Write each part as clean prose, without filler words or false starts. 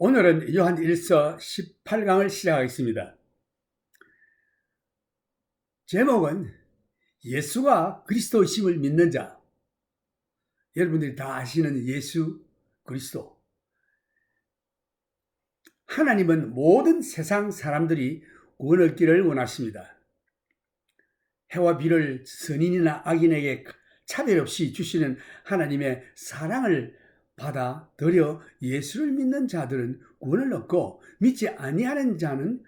오늘은 요한 1서 18강을 시작하겠습니다. 제목은 예수가 그리스도이심을 믿는 자. 여러분들이 다 아시는 예수 그리스도. 하나님은 모든 세상 사람들이 구원 얻기를 원하십니다. 해와 비를 선인이나 악인에게 차별 없이 주시는 하나님의 사랑을 받아들여 예수를 믿는 자들은 구원을 얻고, 믿지 아니하는 자는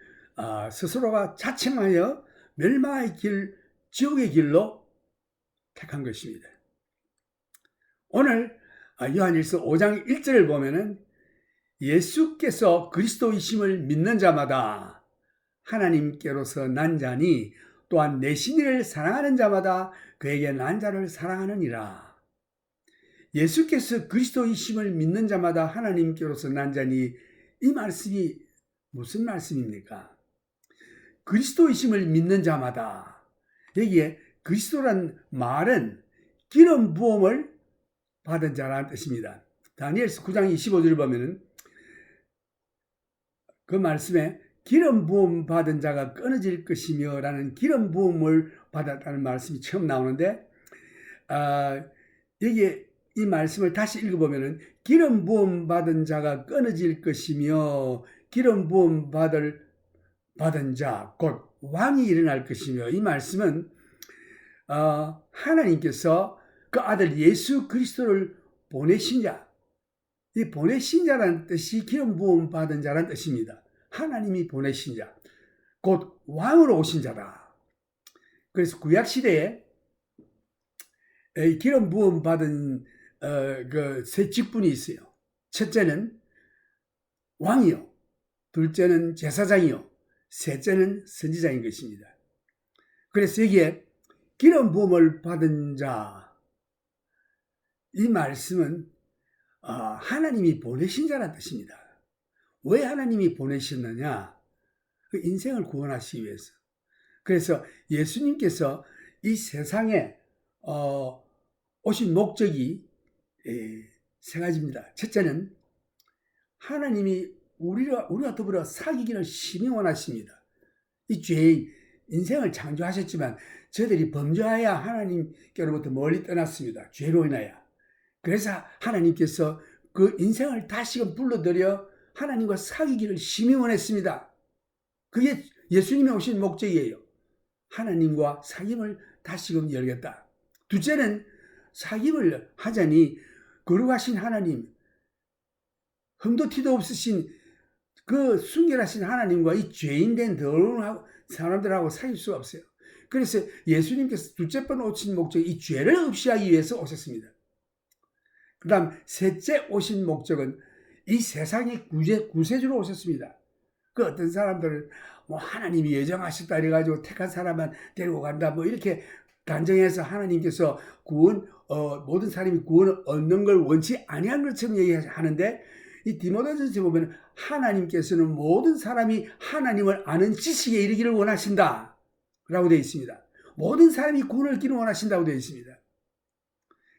스스로가 자청하여 멸망의 길, 지옥의 길로 택한 것입니다. 오늘 요한일서 5장 1절을 보면은 예수께서 그리스도이심을 믿는 자마다 하나님께로서 난 자니 또한 내 신의를 사랑하는 자마다 그에게 난 자를 사랑하느니라. 예수께서 그리스도이심을 믿는 자마다 하나님께로서 난 자니, 이 말씀이 무슨 말씀입니까? 그리스도이심을 믿는 자마다, 여기에 그리스도란 말은 기름 부음을 받은 자라는 뜻입니다. 다니엘서 9장 25절을 보면은 그 말씀에 기름 부음 받은 자가 끊어질 것이며 라는 기름 부음을 받았다는 말씀이 처음 나오는데, 여기에 이 말씀을 다시 읽어보면은 기름 부음 받은 자가 끊어질 것이며 기름 부음 받은 자 곧 왕이 일어날 것이며, 이 말씀은 하나님께서 그 아들 예수 그리스도를 보내신 자, 이 보내신 자라는 뜻이 기름 부음 받은 자라는 뜻입니다. 하나님이 보내신 자, 곧 왕으로 오신 자다. 그래서 구약 시대에 기름 부음 받은 그 세 직분이 있어요. 첫째는 왕이요, 둘째는 제사장이요, 셋째는 선지자인 것입니다. 그래서 여기에 기름 부음을 받은 자, 이 말씀은 하나님이 보내신 자라는 뜻입니다. 왜 하나님이 보내셨느냐? 그 인생을 구원하시기 위해서. 그래서 예수님께서 이 세상에 오신 목적이 세 가지입니다. 첫째는 하나님이 우리와 더불어 사귀기를 심히 원하십니다. 이 죄인, 인생을 창조하셨지만 저들이 범죄하여 하나님께로부터 멀리 떠났습니다. 죄로 인하여. 그래서 하나님께서 그 인생을 다시금 불러들여 하나님과 사귀기를 심히 원했습니다. 그게 예수님이 오신 목적이에요. 하나님과 사귐을 다시금 열겠다. 둘째는 사귐을 하자니 거룩하신 하나님, 흠도 티도 없으신 그 순결하신 하나님과 이 죄인된 더러운 사람들하고 사귈 수가 없어요. 그래서 예수님께서 둘째 번 오신 목적이 이 죄를 없이하기 위해서 오셨습니다. 그 다음 셋째 오신 목적은 이 세상의 구세주로 오셨습니다. 그 어떤 사람들은 하나님이 예정하셨다 이래가지고 택한 사람만 데리고 간다 이렇게 단정해서 하나님께서 모든 사람이 구원을 얻는 걸 원치 아니한 것처럼 얘기하는데, 이 디모데전서에 보면 하나님께서는 모든 사람이 하나님을 아는 지식에 이르기를 원하신다 라고 되어 있습니다. 모든 사람이 구원을 얻기를 원하신다고 되어 있습니다.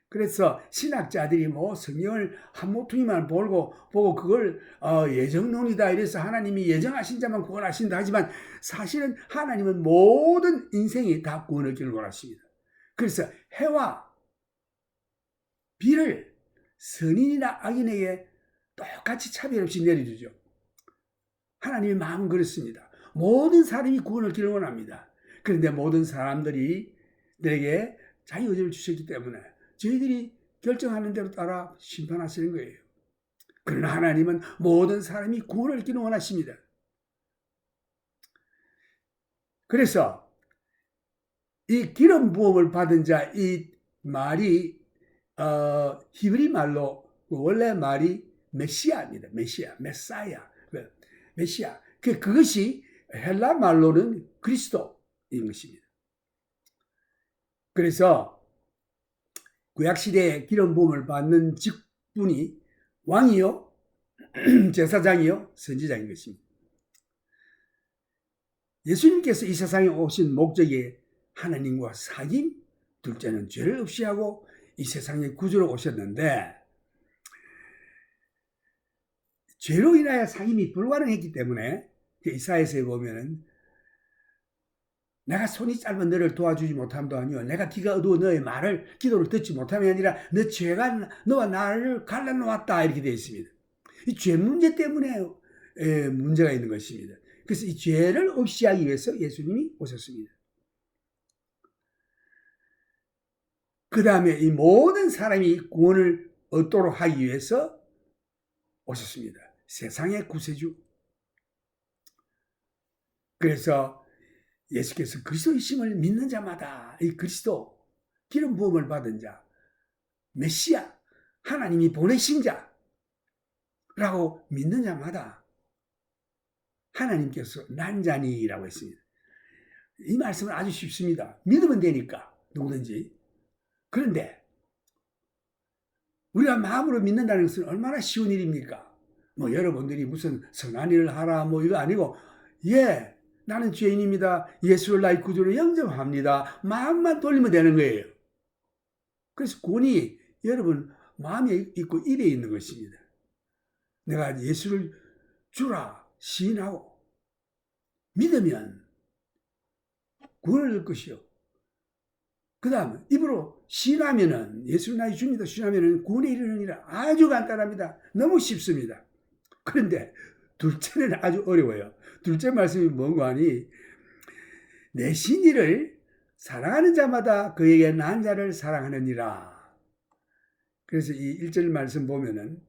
그래서 신학자들이 성경을 한 모퉁이만 보고 그걸 예정론이다 이래서 하나님이 예정하신 자만 구원하신다 하지만, 사실은 하나님은 모든 인생이 다 구원 얻기를 원하십니다. 그래서 해와 비를 선인이나 악인에게 똑같이 차별 없이 내려주죠. 하나님의 마음은 그렇습니다. 모든 사람이 구원 얻기를 원합니다. 그런데 모든 사람들이 내게 자유의지를 주셨기 때문에 저희들이 결정하는 대로 따라 심판하시는 거예요. 그러나 하나님은 모든 사람이 구원을 얻기를 원하십니다. 그래서 이 기름 부음을 받은 자, 이 말이 히브리 말로 원래 말이 메시아입니다. 메사야, 메시아. 그것이 헬라 말로는 그리스도인 것입니다. 그래서 구약시대에 기름 부음을 받는 직분이 왕이요, 제사장이요, 선지자인 것입니다. 예수님께서 이 세상에 오신 목적이 하나님과 사귐, 둘째는 죄를 없이 하고 이 세상에 구주로 오셨는데, 죄로 인하여 상임이 불가능했기 때문에 이사야서에 보면은 내가 손이 짧은 너를 도와주지 못함도 아니요 내가 귀가 어두워 너의 말을 기도를 듣지 못함이 아니라 너 죄가 너와 나를 갈라놓았다 이렇게 되어 있습니다. 이 죄 문제 때문에 문제가 있는 것입니다. 그래서 이 죄를 없이 하기 위해서 예수님이 오셨습니다. 그 다음에 이 모든 사람이 구원을 얻도록 하기 위해서 오셨습니다. 세상의 구세주. 그래서 예수께서 그리스도이심을 믿는 자마다 이 그리스도 기름 부음을 받은 자, 메시아, 하나님이 보내신 자라고 믿는 자마다 하나님께서 난자니라고 했습니다. 이 말씀은 아주 쉽습니다. 믿으면 되니까 누구든지. 그런데 우리가 마음으로 믿는다는 것은 얼마나 쉬운 일입니까? 뭐 여러분들이 무슨 선한 일을 하라 뭐 이거 아니고 나는 죄인입니다. 예수를 나의 구주로 영접합니다. 마음만 돌리면 되는 거예요. 그래서 구원이 여러분 마음에 있고 입에 있는 것입니다. 내가 예수를 주라 시인하고 믿으면 구원을 얻을 것이요. 그 다음 입으로 시인하면은 예수를 나의 주입니다. 시인하면은 구원에 이르느니라. 아주 간단합니다. 너무 쉽습니다. 그런데 둘째는 아주 어려워요. 둘째 말씀이 뭔가 하니 내 신의를 사랑하는 자마다 그에게 난 자를 사랑하느니라. 그래서 이 1절 말씀 보면은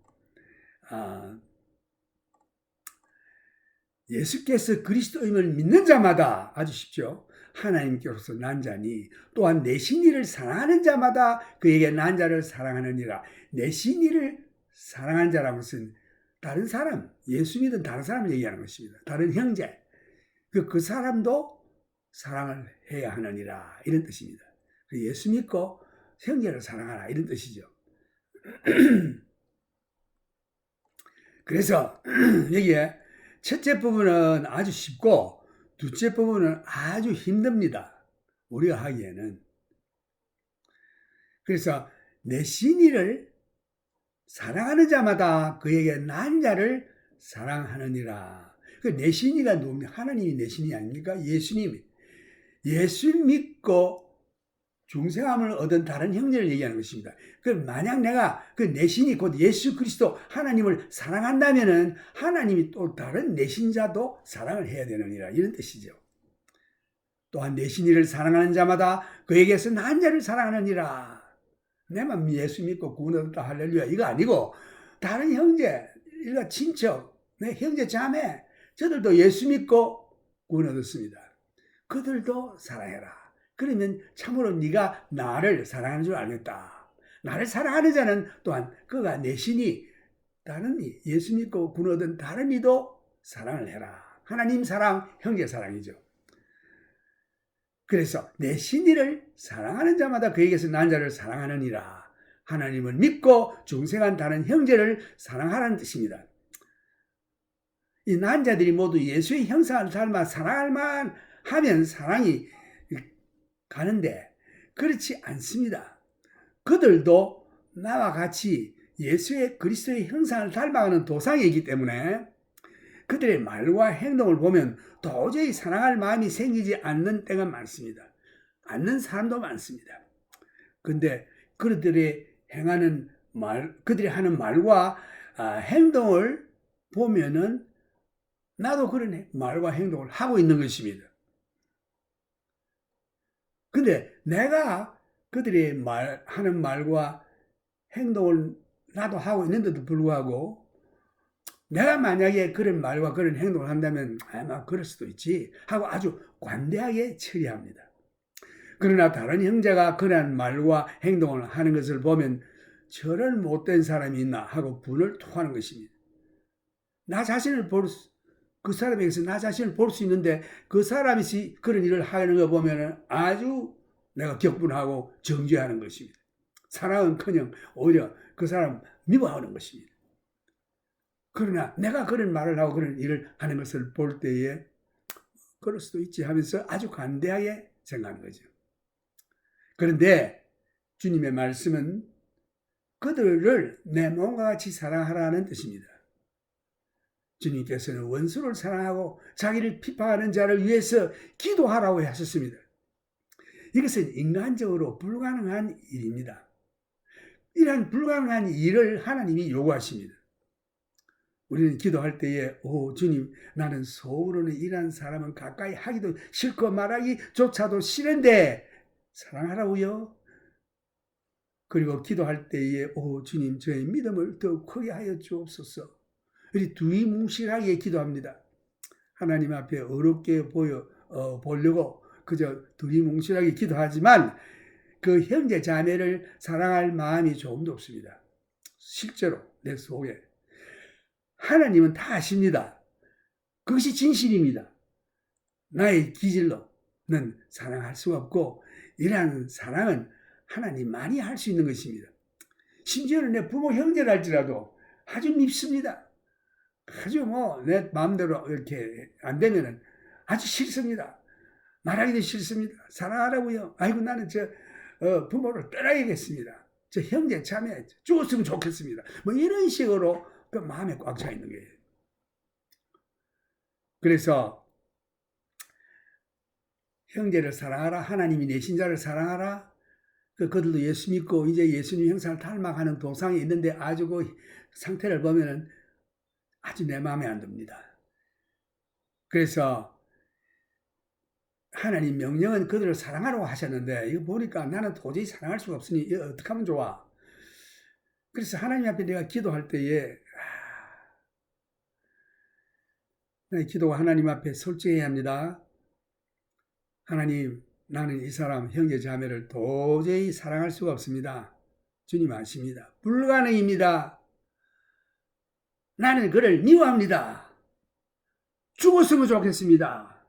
예수께서 그리스도임을 믿는 자마다 아주 쉽죠. 하나님께로서 난 자니 또한 내 신의를 사랑하는 자마다 그에게 난 자를 사랑하느니라. 내 신의를 사랑하는 자라는 것은 다른 사람, 예수 믿은 다른 사람을 얘기하는 것입니다. 다른 형제, 그 사람도 사랑을 해야 하느니라 이런 뜻입니다. 예수 믿고 형제를 사랑하라 이런 뜻이죠. 그래서 여기에 첫째 부분은 아주 쉽고 둘째 부분은 아주 힘듭니다. 우리가 하기에는. 그래서 내 신의를 사랑하는 자마다 그에게 난 자를 사랑하느니라. 그 내 신의가 누굽니까? 하나님이 내 신이 아닙니까? 예수님이. 예수 믿고 중생함을 얻은 다른 형제를 얘기하는 것입니다. 그 만약 내가 그 내 신이 곧 예수 그리스도 하나님을 사랑한다면은 하나님이 또 다른 내 신자도 사랑을 해야 되느니라 이런 뜻이죠. 또한 내 신이를 사랑하는 자마다 그에게서 난 자를 사랑하느니라. 내만 예수 믿고 구원 얻었다 할렐루야 이거 아니고 다른 형제, 일가 친척, 내 형제 자매 저들도 예수 믿고 구원 얻었습니다. 그들도 사랑해라. 그러면 참으로 네가 나를 사랑하는 줄 알겠다. 나를 사랑하는 자는 또한 그가 내 신이 다른 이 예수 믿고 구원 얻은 다른 이도 사랑을 해라. 하나님 사랑, 형제 사랑이죠. 그래서 내 신이를 사랑하는 자마다 그에게서 난 자를 사랑하느니라. 하나님을 믿고 중생한 다른 형제를 사랑하라는 뜻입니다. 이 난 자들이 모두 예수의 형상을 닮아 사랑할 만 하면 사랑이 가는데 그렇지 않습니다. 그들도 나와 같이 예수의 그리스도의 형상을 닮아가는 도상이기 때문에 그들의 말과 행동을 보면 도저히 사랑할 마음이 생기지 않는 때가 많습니다. 않는 사람도 많습니다. 근데 그들이 행하는 그들이 하는 말과 행동을 보면은 나도 그런 말과 행동을 하고 있는 것입니다. 근데 내가 그들이 하는 말과 행동을 나도 하고 있는데도 불구하고 내가 만약에 그런 말과 그런 행동을 한다면 아마 그럴 수도 있지 하고 아주 관대하게 처리합니다. 그러나 다른 형제가 그런 말과 행동을 하는 것을 보면 저런 못된 사람이 있나 하고 분을 토하는 것입니다. 나 자신을 그 사람에게서 나 자신을 볼 수 있는데 그 사람이 그런 일을 하는 거 보면 아주 내가 격분하고 정죄하는 것입니다. 사랑은커녕 오히려 그 사람 미워하는 것입니다. 그러나 내가 그런 말을 하고 그런 일을 하는 것을 볼 때에 그럴 수도 있지 하면서 아주 관대하게 생각하는 거죠. 그런데 주님의 말씀은 그들을 내 몸과 같이 사랑하라는 뜻입니다. 주님께서는 원수를 사랑하고 자기를 비판하는 자를 위해서 기도하라고 하셨습니다. 이것은 인간적으로 불가능한 일입니다. 이러한 불가능한 일을 하나님이 요구하십니다. 우리는 기도할 때에 주님, 나는 속으로는 이러한 사람은 가까이 하기도 싫고 말하기조차도 싫은데 사랑하라고요. 그리고 기도할 때에 주님, 저의 믿음을 더 크게 하여 주옵소서. 우리 두리뭉실하게 기도합니다. 하나님 앞에 어렵게 보려고 그저 두리뭉실하게 기도하지만 그 형제 자매를 사랑할 마음이 조금도 없습니다. 실제로 내 속에. 하나님은 다 아십니다. 그것이 진실입니다. 나의 기질로는 사랑할 수가 없고 이러한 사랑은 하나님만이 할 수 있는 것입니다. 심지어는 내 부모 형제랄지라도 아주 밉습니다. 아주 내 마음대로 이렇게 안 되면은 아주 싫습니다. 말하기도 싫습니다. 사랑하라고요. 아이고 나는 부모를 떠나야겠습니다. 저 형제 자매 죽었으면 좋겠습니다. 이런 식으로 그 마음에 꽉 차 있는 거예요. 그래서 형제를 사랑하라. 하나님이 내신 자를 사랑하라. 그들도 예수 믿고 이제 예수님 형상을 닮아가는 도상에 있는데 아주 그 상태를 보면은 아주 내 마음에 안 듭니다. 그래서 하나님 명령은 그들을 사랑하라고 하셨는데 이거 보니까 나는 도저히 사랑할 수가 없으니 이거 어떻게 하면 좋아? 그래서 하나님 앞에 내가 기도할 때에 나의 기도가 하나님 앞에 솔직해야 합니다. 하나님, 나는 이 사람 형제 자매를 도저히 사랑할 수가 없습니다. 주님 아십니다. 불가능입니다. 나는 그를 미워합니다. 죽었으면 좋겠습니다.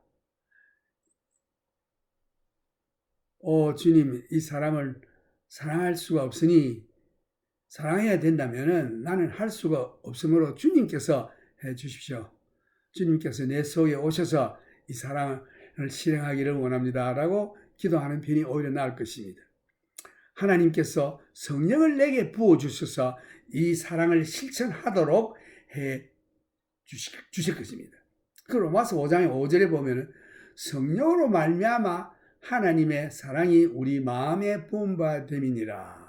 주님, 이 사람을 사랑할 수가 없으니 사랑해야 된다면 나는 할 수가 없으므로 주님께서 해 주십시오. 주님께서 내 속에 오셔서 이 사랑을 실행하기를 원합니다. 라고 기도하는 편이 오히려 나을 것입니다. 하나님께서 성령을 내게 부어주셔서 이 사랑을 실천하도록 해 주실 것입니다. 그 로마서 5장의 5절에 보면 성령으로 말미암아 하나님의 사랑이 우리 마음에 부음받음이니라.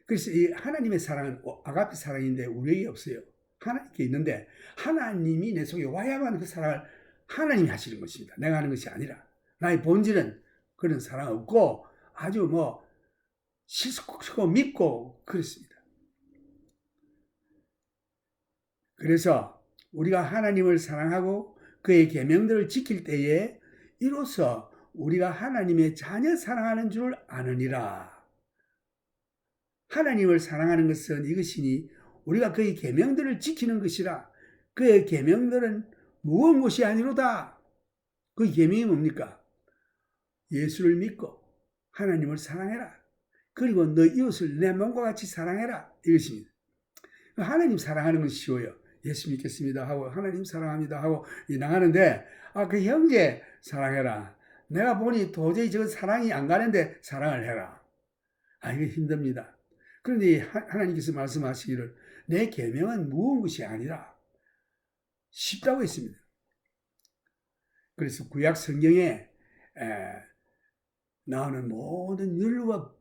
그래서 이 하나님의 사랑은 아가페 사랑인데 우리에게 없어요. 하나님께 있는데 하나님이 내 속에 와야만 그 사랑을 하나님이 하시는 것입니다. 내가 하는 것이 아니라. 나의 본질은 그런 사랑 없고 아주 실수고 믿고 그렇습니다. 그래서 우리가 하나님을 사랑하고 그의 계명들을 지킬 때에 이로써 우리가 하나님의 자녀 사랑하는 줄 아느니라. 하나님을 사랑하는 것은 이것이니 우리가 그의 계명들을 지키는 것이라. 그의 계명들은 무거운 것이 아니로다. 그 계명이 뭡니까? 예수를 믿고 하나님을 사랑해라. 그리고 너 이웃을 내 몸과 같이 사랑해라. 이것입니다. 하나님 사랑하는 건 쉬워요. 예수 믿겠습니다 하고 하나님 사랑합니다 하고 나가는데 그 형제 사랑해라. 내가 보니 도저히 저 사랑이 안 가는데 사랑을 해라. 이거 힘듭니다. 그런데 하나님께서 말씀하시기를 내 계명은 무거운 것이 아니라 쉽다고 했습니다. 그래서 구약 성경에 나오는 모든 율법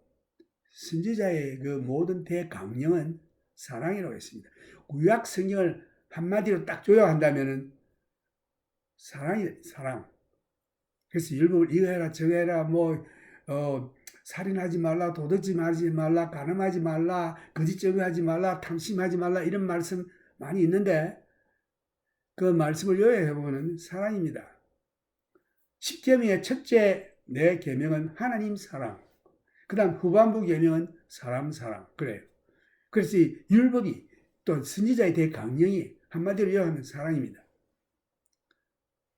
선지자의 그 모든 대강령은 사랑이라고 했습니다. 구약 성경을 한마디로 딱 요약한다면은 사랑. 그래서 율법을 이거 해라 저거 해라 살인하지 말라, 도둑질하지 말라, 간음하지 말라, 거짓증언하지 말라, 탐심하지 말라 이런 말씀 많이 있는데 그 말씀을 요약해보면 사랑입니다. 10계명의 첫째 내 계명은 하나님 사랑. 그 다음 후반부 계명은 사람 사랑. 그래요. 그래서 이 율법이 또 선지자의 대강령이 한마디로 요약하면 사랑입니다.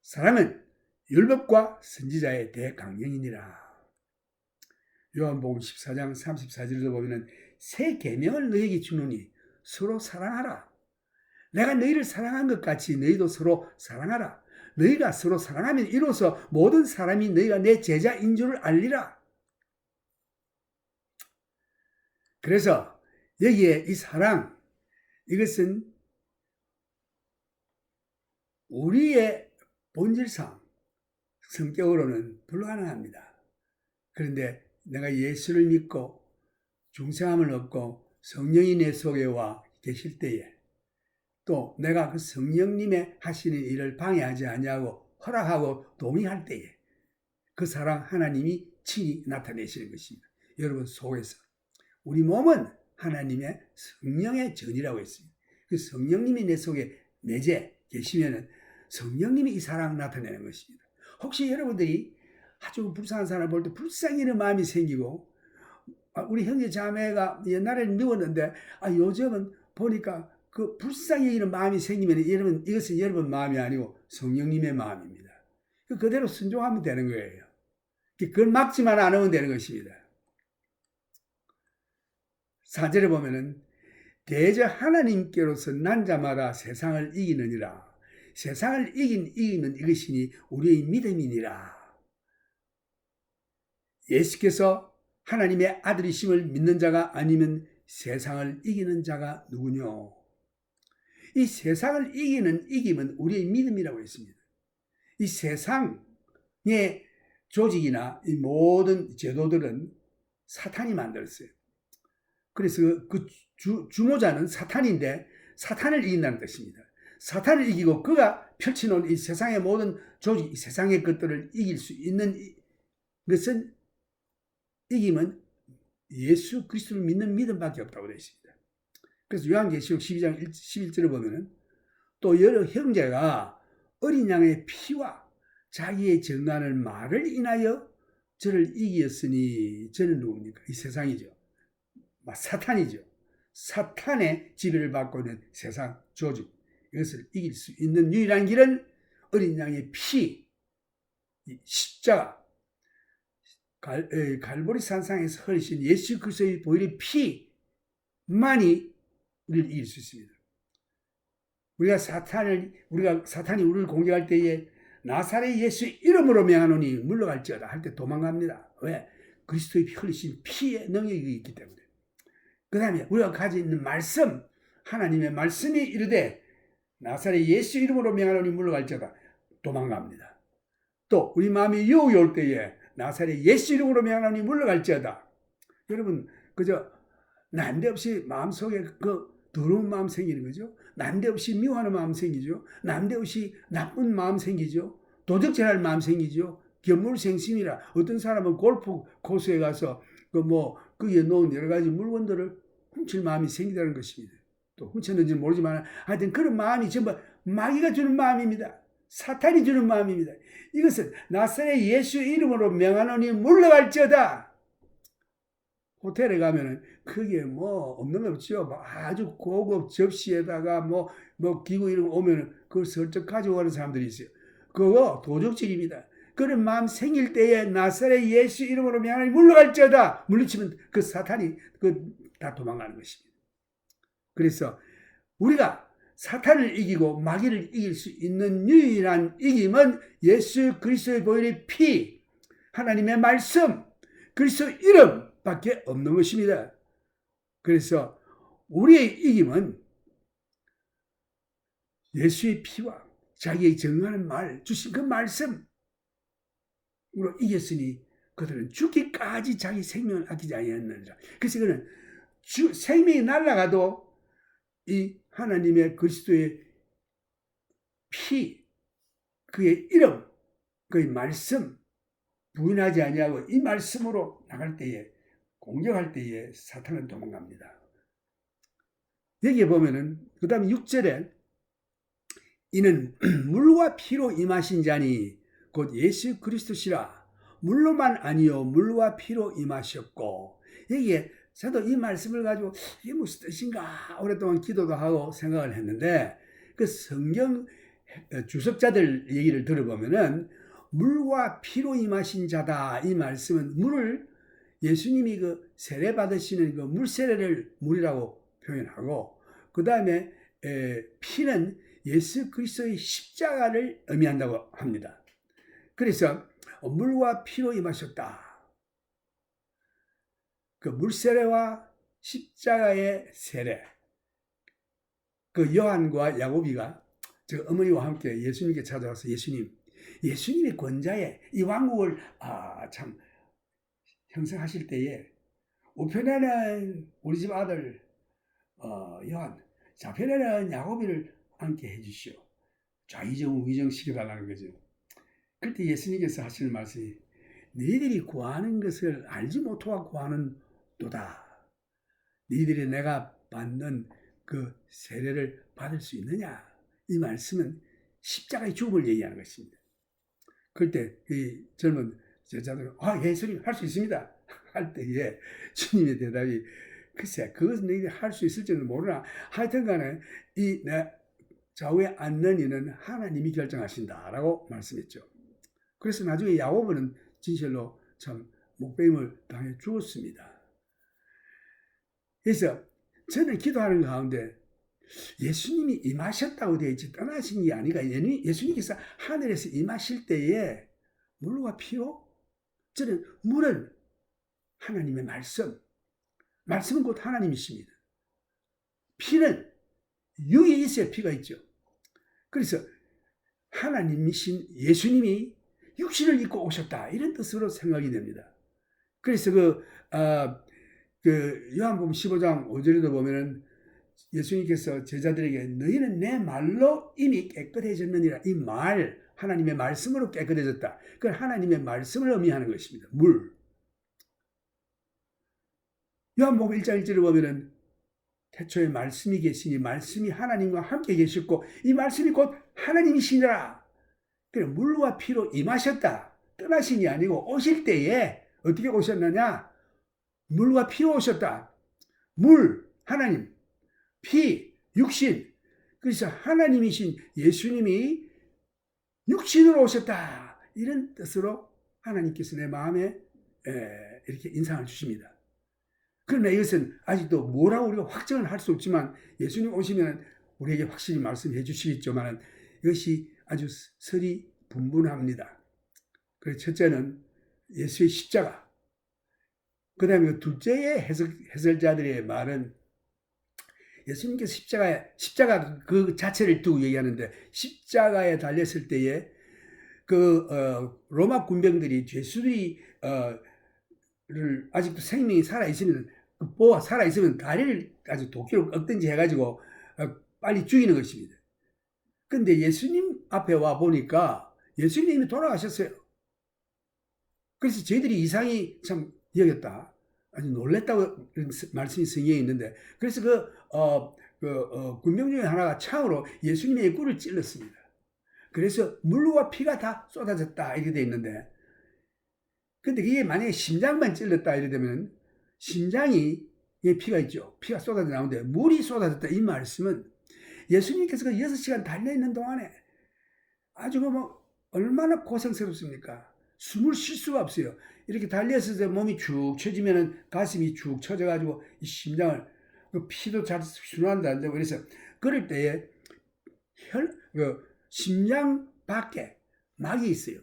사랑은 율법과 선지자의 대강령이니라. 요한복음 14장 34절에도 보면 새 계명을 너희에게 주노니 서로 사랑하라. 내가 너희를 사랑한 것 같이 너희도 서로 사랑하라. 너희가 서로 사랑하면 이로써 모든 사람이 너희가 내 제자인 줄 알리라. 그래서 여기에 이 사랑, 이것은 우리의 본질상 성격으로는 불가능합니다. 그런데 내가 예수를 믿고 중생함을 얻고 성령이 내 속에 와 계실 때에 또 내가 그 성령님의 하시는 일을 방해하지 아니하고 허락하고 동의할 때에 그 사랑 하나님이 친히 나타내시는 것입니다. 여러분 속에서 우리 몸은 하나님의 성령의 전이라고 했습니다. 그 성령님이 내 속에 내재 계시면은 성령님이 이 사랑을 나타내는 것입니다. 혹시 여러분들이 아주 불쌍한 사람을 볼 때 불쌍히 여기는 마음이 생기고 우리 형제 자매가 옛날에는 미웠는데 요즘은 보니까 그 불쌍히 여기는 마음이 생기면 여러분 이것은 여러분 마음이 아니고 성령님의 마음입니다. 그대로 순종하면 되는 거예요. 그걸 막지만 않으면 되는 것입니다. 4절에 보면은 대저 하나님께로서 난 자마다 세상을 이기느니라. 세상을 이기는 이것이니 우리의 믿음이니라. 예수께서 하나님의 아들이심을 믿는 자가 아니면 세상을 이기는 자가 누구뇨? 이 세상을 이기는 이김은 우리의 믿음이라고 했습니다. 이 세상의 조직이나 이 모든 제도들은 사탄이 만들었어요. 그래서 그 주모자는 사탄인데 사탄을 이긴다는 뜻입니다. 사탄을 이기고 그가 펼쳐놓은 이 세상의 모든 조직, 이 세상의 것들을 이길 수 있는 것은 이김은 예수 그리스도를 믿는 믿음밖에 없다고 되어 있습니다. 그래서 요한계시록 12장 11절을 보면은 또 여러 형제가 어린 양의 피와 자기의 정하는 말을 인하여 저를 이기었으니 저는 누굽니까? 이 세상이죠. 사탄이죠. 사탄의 지배를 받고 있는 세상 조직, 이것을 이길 수 있는 유일한 길은 어린 양의 피, 십자가, 갈보리 산상에서 흘리신 예수 그리스도의 보혈의 피만이 우리를 이길 수 있습니다. 사탄이 우리를 공격할 때에 나사렛 예수 이름으로 명하노니 물러갈지어다 할 때 도망갑니다. 왜? 그리스도의 흘리신 피의 능력이 있기 때문에. 그 다음에 우리가 가지고 있는 말씀, 하나님의 말씀이 이르되 나사렛 예수 이름으로 명하노니 물러갈지어다 도망갑니다. 또 우리 마음이 유혹이 올 때에 나사렛 예수 이름으로 명하노니 물러갈지어다. 여러분 그저 난데없이 마음속에 그 더러운 마음 생기는 거죠. 난데없이 미워하는 마음 생기죠. 난데없이 나쁜 마음 생기죠. 도적질할 마음 생기죠. 견물생심이라 어떤 사람은 골프 코스에 가서 거기에 놓은 여러 가지 물건들을 훔칠 마음이 생기다는 것입니다. 또 훔쳤는지는 모르지만 하여튼 그런 마음이 전부 마귀가 주는 마음입니다. 사탄이 주는 마음입니다. 이것은 나사렛 예수 이름으로 명하노니 물러갈지어다. 호텔에 가면은 그게 없는 거 없죠. 아주 고급 접시에다가 기구 이런 거 오면은 그걸 슬쩍 가져가는 사람들이 있어요. 그거 도적질입니다. 그런 마음 생길 때에 나사렛 예수 이름으로 명하노니 물러갈지어다. 물리치면 그 사탄이 다 도망가는 것입니다. 그래서 우리가 사탄을 이기고 마귀를 이길 수 있는 유일한 이김은 예수 그리스도의 보혈의 피, 하나님의 말씀, 그리스도 이름 밖에 없는 것입니다. 그래서 우리의 이김은 예수의 피와 자기의 정하는 말, 주신 그 말씀으로 이겼으니 그들은 죽기까지 자기 생명을 아끼지 아니하느니라. 그래서 그는 생명이 날아가도 이 하나님의 그리스도의 피, 그의 이름, 그의 말씀 부인하지 아니하고 이 말씀으로 나갈 때에 공격할 때에 사탄은 도망갑니다. 여기에 보면은 그 다음에 6절에 이는 물과 피로 임하신 자니 곧 예수 그리스도시라. 물로만 아니요 물과 피로 임하셨고. 여기에 저도 이 말씀을 가지고 이게 무슨 뜻인가 오랫동안 기도도 하고 생각을 했는데 그 성경 주석자들 얘기를 들어보면은 물과 피로 임하신 자다. 이 말씀은 물을 예수님이 그 세례 받으시는 그 물세례를 물이라고 표현하고 그 다음에 피는 예수 그리스도의 십자가를 의미한다고 합니다. 그래서 물과 피로 임하셨다. 그 물세례와 십자가의 세례, 그 요한과 야고비가 저 어머니와 함께 예수님께 찾아와서 예수님의 권자에 이 왕국을 참 형성하실 때에 우편에는 우리 집 아들 요한, 좌편에는 야고보를 앉게 해주시오. 좌의정 우의정 시켜달라는 거죠. 그때 예수님께서 하시는 말씀이 너희들이 구하는 것을 알지 못하고 구하는 도다. 너희들이 내가 받는 그 세례를 받을 수 있느냐? 이 말씀은 십자가의 죽음을 얘기하는 것입니다. 그때 이 젊은 제자들은 예수님 할 수 있습니다. 할 때에 주님의 대답이 글쎄 그것은 너희들이 할 수 있을지는 모르나 하여튼 간에 이 내 좌우에 앉는 이는 하나님이 결정하신다라고 말씀했죠. 그래서 나중에 야고보는 진실로 참 목배임을 당해 죽었습니다. 그래서 저는 기도하는 가운데 예수님이 임하셨다고 되어 있지 떠나신 게 아니라 예수님께서 하늘에서 임하실 때에 물과 피로 저는 물은 하나님의 말씀은 곧 하나님이십니다. 피는 육이 있어야 피가 있죠. 그래서 하나님이신 예수님이 육신을 입고 오셨다 이런 뜻으로 생각이 됩니다. 그래서 요한복음 15장 5절에도 보면은 예수님께서 제자들에게 너희는 내 말로 이미 깨끗해졌느니라. 이 말 하나님의 말씀으로 깨끗해졌다. 그건 하나님의 말씀을 의미하는 것입니다. 물. 요한복음 1장 1절을 보면은 태초에 말씀이 계시니 말씀이 하나님과 함께 계셨고 이 말씀이 곧 하나님이시니라. 그래 물과 피로 임하셨다. 떠나신이 아니고 오실 때에 어떻게 오셨느냐? 물과 피로 오셨다. 물, 하나님, 피, 육신. 그래서 하나님이신 예수님이 육신으로 오셨다. 이런 뜻으로 하나님께서 내 마음에 이렇게 인상을 주십니다. 그러나 이것은 아직도 뭐라고 우리가 확정을 할 수 없지만 예수님 오시면 우리에게 확실히 말씀해 주시겠지만 이것이 아주 설이 분분합니다. 그래서 첫째는 예수의 십자가. 그 다음에 둘째의 해설자들의 말은 예수님께서 십자가 그 자체를 두고 얘기하는데 십자가에 달렸을 때에 로마 군병들이 죄수들이 아직도 생명이 살아있으면 다리를 아주 도끼로 꺾든지 해가지고 빨리 죽이는 것입니다. 근데 예수님 앞에 와 보니까 예수님이 돌아가셨어요. 그래서 저희들이 이상히 참 여겼다. 아주 놀랬다고 말씀이 성경에 있는데 그래서 군병 중에 하나가 창으로 예수님의 꿀을 찔렀습니다. 그래서 물과 피가 다 쏟아졌다 이렇게 돼 있는데 근데 이게 만약에 심장만 찔렀다 이래 되면 심장에 피가 있죠. 피가 쏟아져 나오는데 물이 쏟아졌다 이 말씀은 예수님께서 그 6시간 달려있는 동안에 아주 얼마나 고생스럽습니까? 숨을 쉴 수가 없어요. 이렇게 달려서 몸이 축 처지면은 가슴이 축 처져가지고 이 심장을 피도 잘 순환도 안 되고 그래서 그럴 때에 심장 밖에 막이 있어요.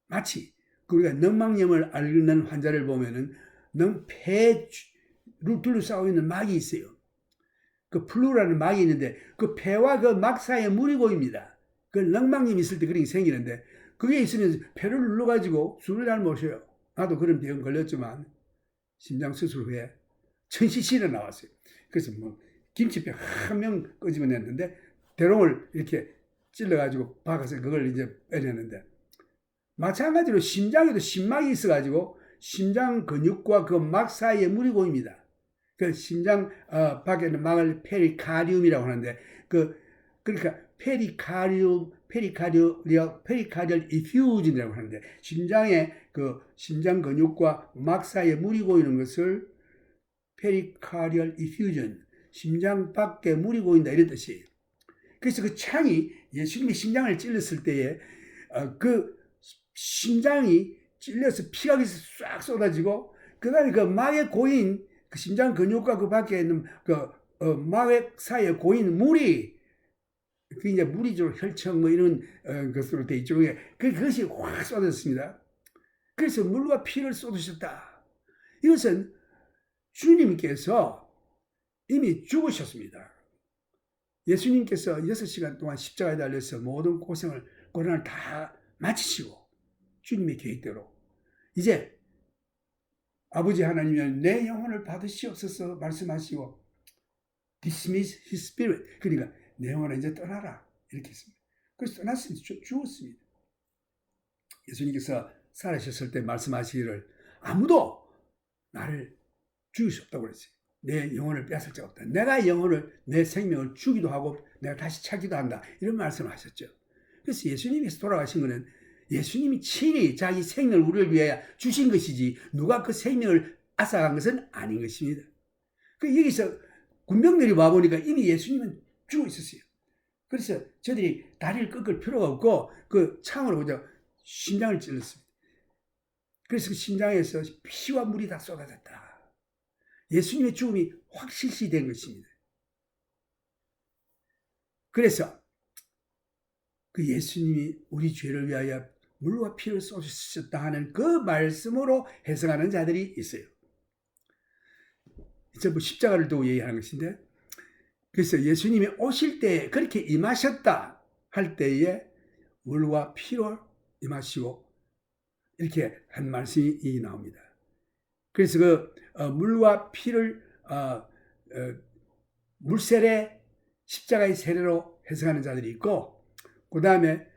마치 우리가 뇌막염을 앓는 환자를 보면은 폐를 둘러싸고 있는 막이 있어요. 그 플루라는 막이 있는데 그 폐와 그 막 사이에 물이 고입니다. 그 뇌막염이 있을 때 그런 게 생기는데 그게 있으면 폐를 눌러가지고 숨을 잘 못 쉬어요. 나도 그런 병 걸렸지만 심장 수술 후에 1000cc나 나왔어요. 그래서 김치병 한 명 끄집어냈는데 대롱을 이렇게 찔러가지고 박아서 그걸 이제 빼내는데 마찬가지로 심장에도 심막이 있어가지고 심장 근육과 그 막 사이에 물이 고입니다. 그 심장 밖에 있는 막을 페리카디움이라고 하는데 그러니까 페리카디얼 이퓨전이라고 하는데 심장에 그 심장 근육과 막 사이에 물이 고이는 것을 페리카디얼 이퓨전, 심장 밖에 물이 고인다 이런 뜻이에요. 그래서 그 창이 예수님의 심장을 찔렀을 때에 그 심장이 찔려서 피가 싹 쏟아지고 그 다음에 그 막에 고인 그 심장 근육과 그 밖에 있는 막의 사이에 고인 물이 그 이제 물이죠. 혈청 이런 것으로 돼 있죠. 그것이 확 쏟아졌습니다. 그래서 물과 피를 쏟으셨다. 이것은 주님께서 이미 죽으셨습니다. 예수님께서 6시간 동안 십자가에 달려서 모든 고난을 다 마치시고 주님의 계획대로 이제 아버지 하나님은 내 영혼을 받으시옵소서 말씀하시고 dismiss his spirit, 그러니까 내 영혼을 이제 떠나라 이렇게 했습니다. 그래서 떠났습니다. 죽었습니다. 예수님께서 살아계셨을 때 말씀하시기를 아무도 나를 죽일 수 없다고 그랬어요. 내 영혼을 빼앗을 자가 없다. 내가 내 생명을 주기도 하고 내가 다시 찾기도 한다. 이런 말씀을 하셨죠. 그래서 예수님께서 돌아가신 것은 예수님이 친히 자기 생명을 우리를 위해 주신 것이지 누가 그 생명을 앗아간 것은 아닌 것입니다. 여기서 군병들이 와보니까 이미 예수님은 죽어 있었어요. 그래서 저들이 다리를 꺾을 필요가 없고 그 창으로 그저 심장을 찔렀습니다. 그래서 그 심장에서 피와 물이 다 쏟아졌다. 예수님의 죽음이 확실시된 것입니다. 그래서 그 예수님이 우리 죄를 위하여 물과 피를 쏟으셨다 하는 그 말씀으로 해석하는 자들이 있어요. 이제 십자가를 두고 얘기하는 것인데, 그래서 예수님이 오실 때 그렇게 임하셨다 할 때에 물과 피로 임하시고 이렇게 한 말씀이 나옵니다. 그래서 그 물과 피를 물세례, 십자가의 세례로 해석하는 자들이 있고, 그 다음에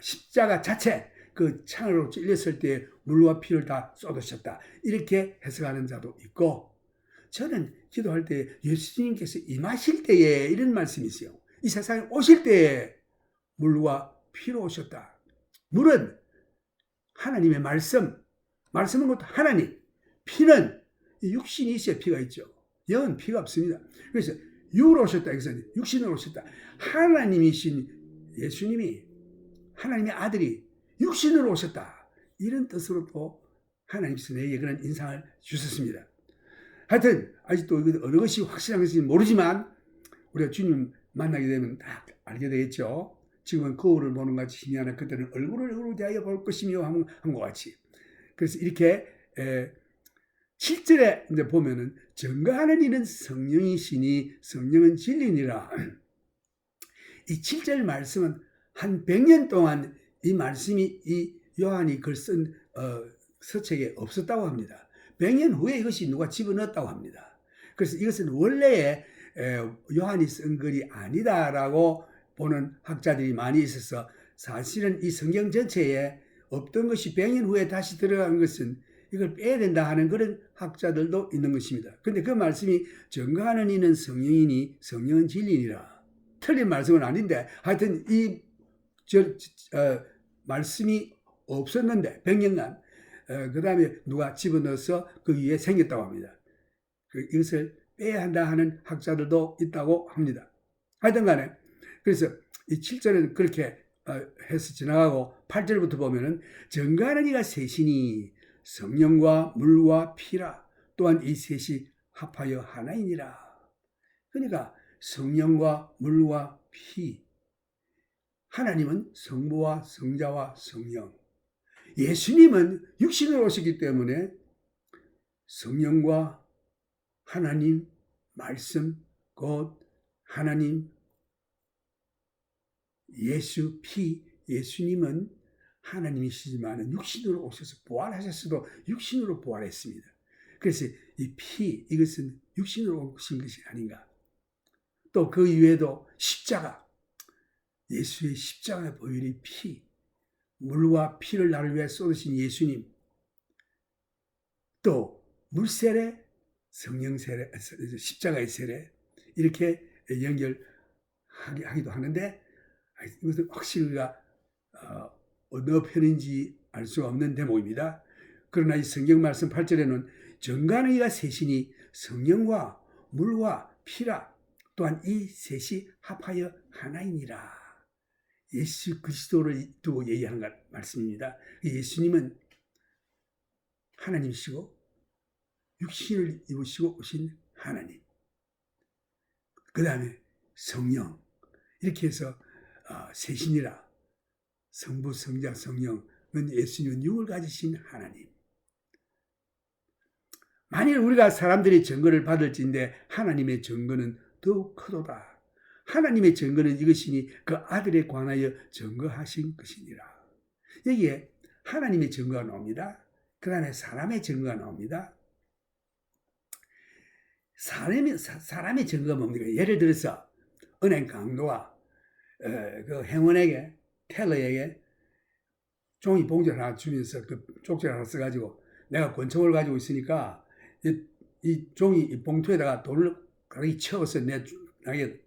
십자가 자체 그 창으로 찔렸을 때 물과 피를 다 쏟으셨다 이렇게 해석하는 자도 있고, 저는 기도할 때 예수님께서 임하실 때에 이런 말씀이 있어요. 이 세상에 오실 때에 물과 피로 오셨다. 물은 하나님의 말씀은 곧 하나님, 피는 육신이 있어야 피가 있죠. 영은 피가 없습니다. 그래서 육으로 오셨다. 여기서 육신으로 오셨다. 하나님이신 예수님이 하나님의 아들이 육신으로 오셨다. 이런 뜻으로 또 하나님께서 내게 그런 인상을 주셨습니다. 하여튼 아직도 어느 것이 확실한 것인지 모르지만 우리가 주님 만나게 되면 다 알게 되겠죠. 지금은 거울을 보는 것 같이 희미하나 그때는 얼굴을 대하여 볼 것이며 한 것 같이. 그래서 이렇게 7절에 이제 보면은 증거하는 이는 성령이시니 성령은 진리니라. 이 7절 말씀은 한 100년 동안 이 말씀이 이 요한이 글 쓴 서책에 없었다고 합니다. 100년 후에 이것이 누가 집어넣었다고 합니다. 그래서 이것은 원래의 요한이 쓴 글이 아니다라고 보는 학자들이 많이 있어서 사실은 이 성경 전체에 없던 것이 100년 후에 다시 들어간 것은 이걸 빼야 된다 하는 그런 학자들도 있는 것입니다. 그런데 그 말씀이 증거하는 이는 성령이니 성령은 진리니라. 틀린 말씀은 아닌데 하여튼 이 말씀이 없었는데 100년간 그 다음에 누가 집어넣어서 그 위에 생겼다고 합니다. 이것을 빼야 한다 하는 학자들도 있다고 합니다. 하여튼 간에 그래서 이 7절은 그렇게 해서 지나가고 8절부터 보면은 증거하는 이가 셋이니 성령과 물과 피라. 또한 이 셋이 합하여 하나이니라. 그러니까 성령과 물과 피. 하나님은 성부와 성자와 성령. 예수님은 육신으로 오셨기 때문에 성령과 하나님, 말씀, 곧 하나님, 예수, 피, 예수님은 하나님이시지만 육신으로 오셔서 부활하셨어도 육신으로 부활했습니다. 그래서 이 피, 이것은 육신으로 오신 것이 아닌가. 또 그 이외에도 십자가, 예수의 십자가의 보혈이 피, 물과 피를 나를 위해 쏟으신 예수님, 또 물세례, 성령세례, 십자가의 세례 이렇게 연결하기도 하는데 이것은 확실히가 어느 편인지 알 수가 없는 대목입니다. 그러나 이 성경 말씀 8절에는 정가는 이가 셋이니 성령과 물과 피라. 또한 이 셋이 합하여 하나이니라. 예수 그리스도를 두고 얘기하는 말씀입니다. 예수님은 하나님이시고 육신을 입으시고 오신 하나님. 그 다음에 성령. 이렇게 해서 셋이니라. 성부, 성자, 성령은 예수님은 육을 가지신 하나님. 만일 우리가 사람들의 증거를 받을지인데 하나님의 증거는 더욱 크도다. 하나님의 증거는 이것이니 그 아들에 관하여 증거하신 것이니라. 여기에 하나님의 증거가 나옵니다. 그 다음에 사람의 증거가 나옵니다. 사람의 증거가 뭡니까? 예를 들어서 은행 강도가 그 행원에게 텔러에게 종이 봉지를 하나 주면서 그 쪽지를 하나 써가지고 내가 권총을 가지고 있으니까 이 종이 이 봉투에다가 돈을 가득히 채워서 나에게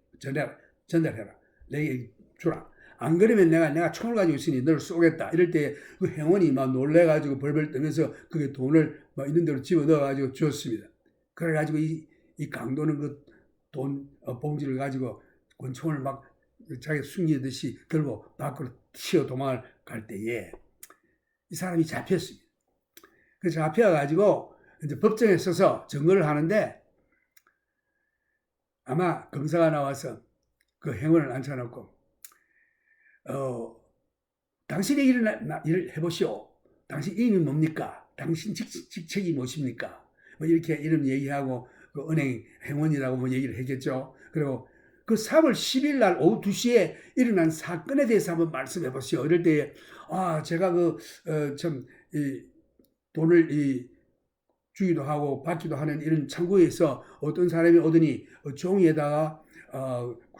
전달해라. 내게 주라. 안 그러면 내가 총을 가지고 있으니 너를 쏘겠다. 이럴 때 그 행원이 막 놀래가지고 벌벌 떠면서 그게 돈을 막 있는 대로 집어 넣어가지고 주었습니다. 그래가지고 이 강도는 그 돈 봉지를 가지고 권총을 막 자기 숨기듯이 들고 밖으로 튀어 도망을 갈 때에 이 사람이 잡혔습니다. 그래서 잡혀가지고 이제 법정에 서서 증거를 하는데 아마 검사가 나와서 그 행원을 앉혀놓고 당신의 일을 해보시오. 당신 이름이 뭡니까? 당신 직책이 무엇입니까? 뭐 이렇게 이름 얘기하고 그 은행 행원이라고 뭐 얘기를 했겠죠. 그리고 그 3월 10일 날 오후 2시에 일어난 사건에 대해서 한번 말씀해 보시오. 이럴 때 제가 돈을 주기도 하고 받기도 하는 이런 창구에서 어떤 사람이 오더니 종이에다가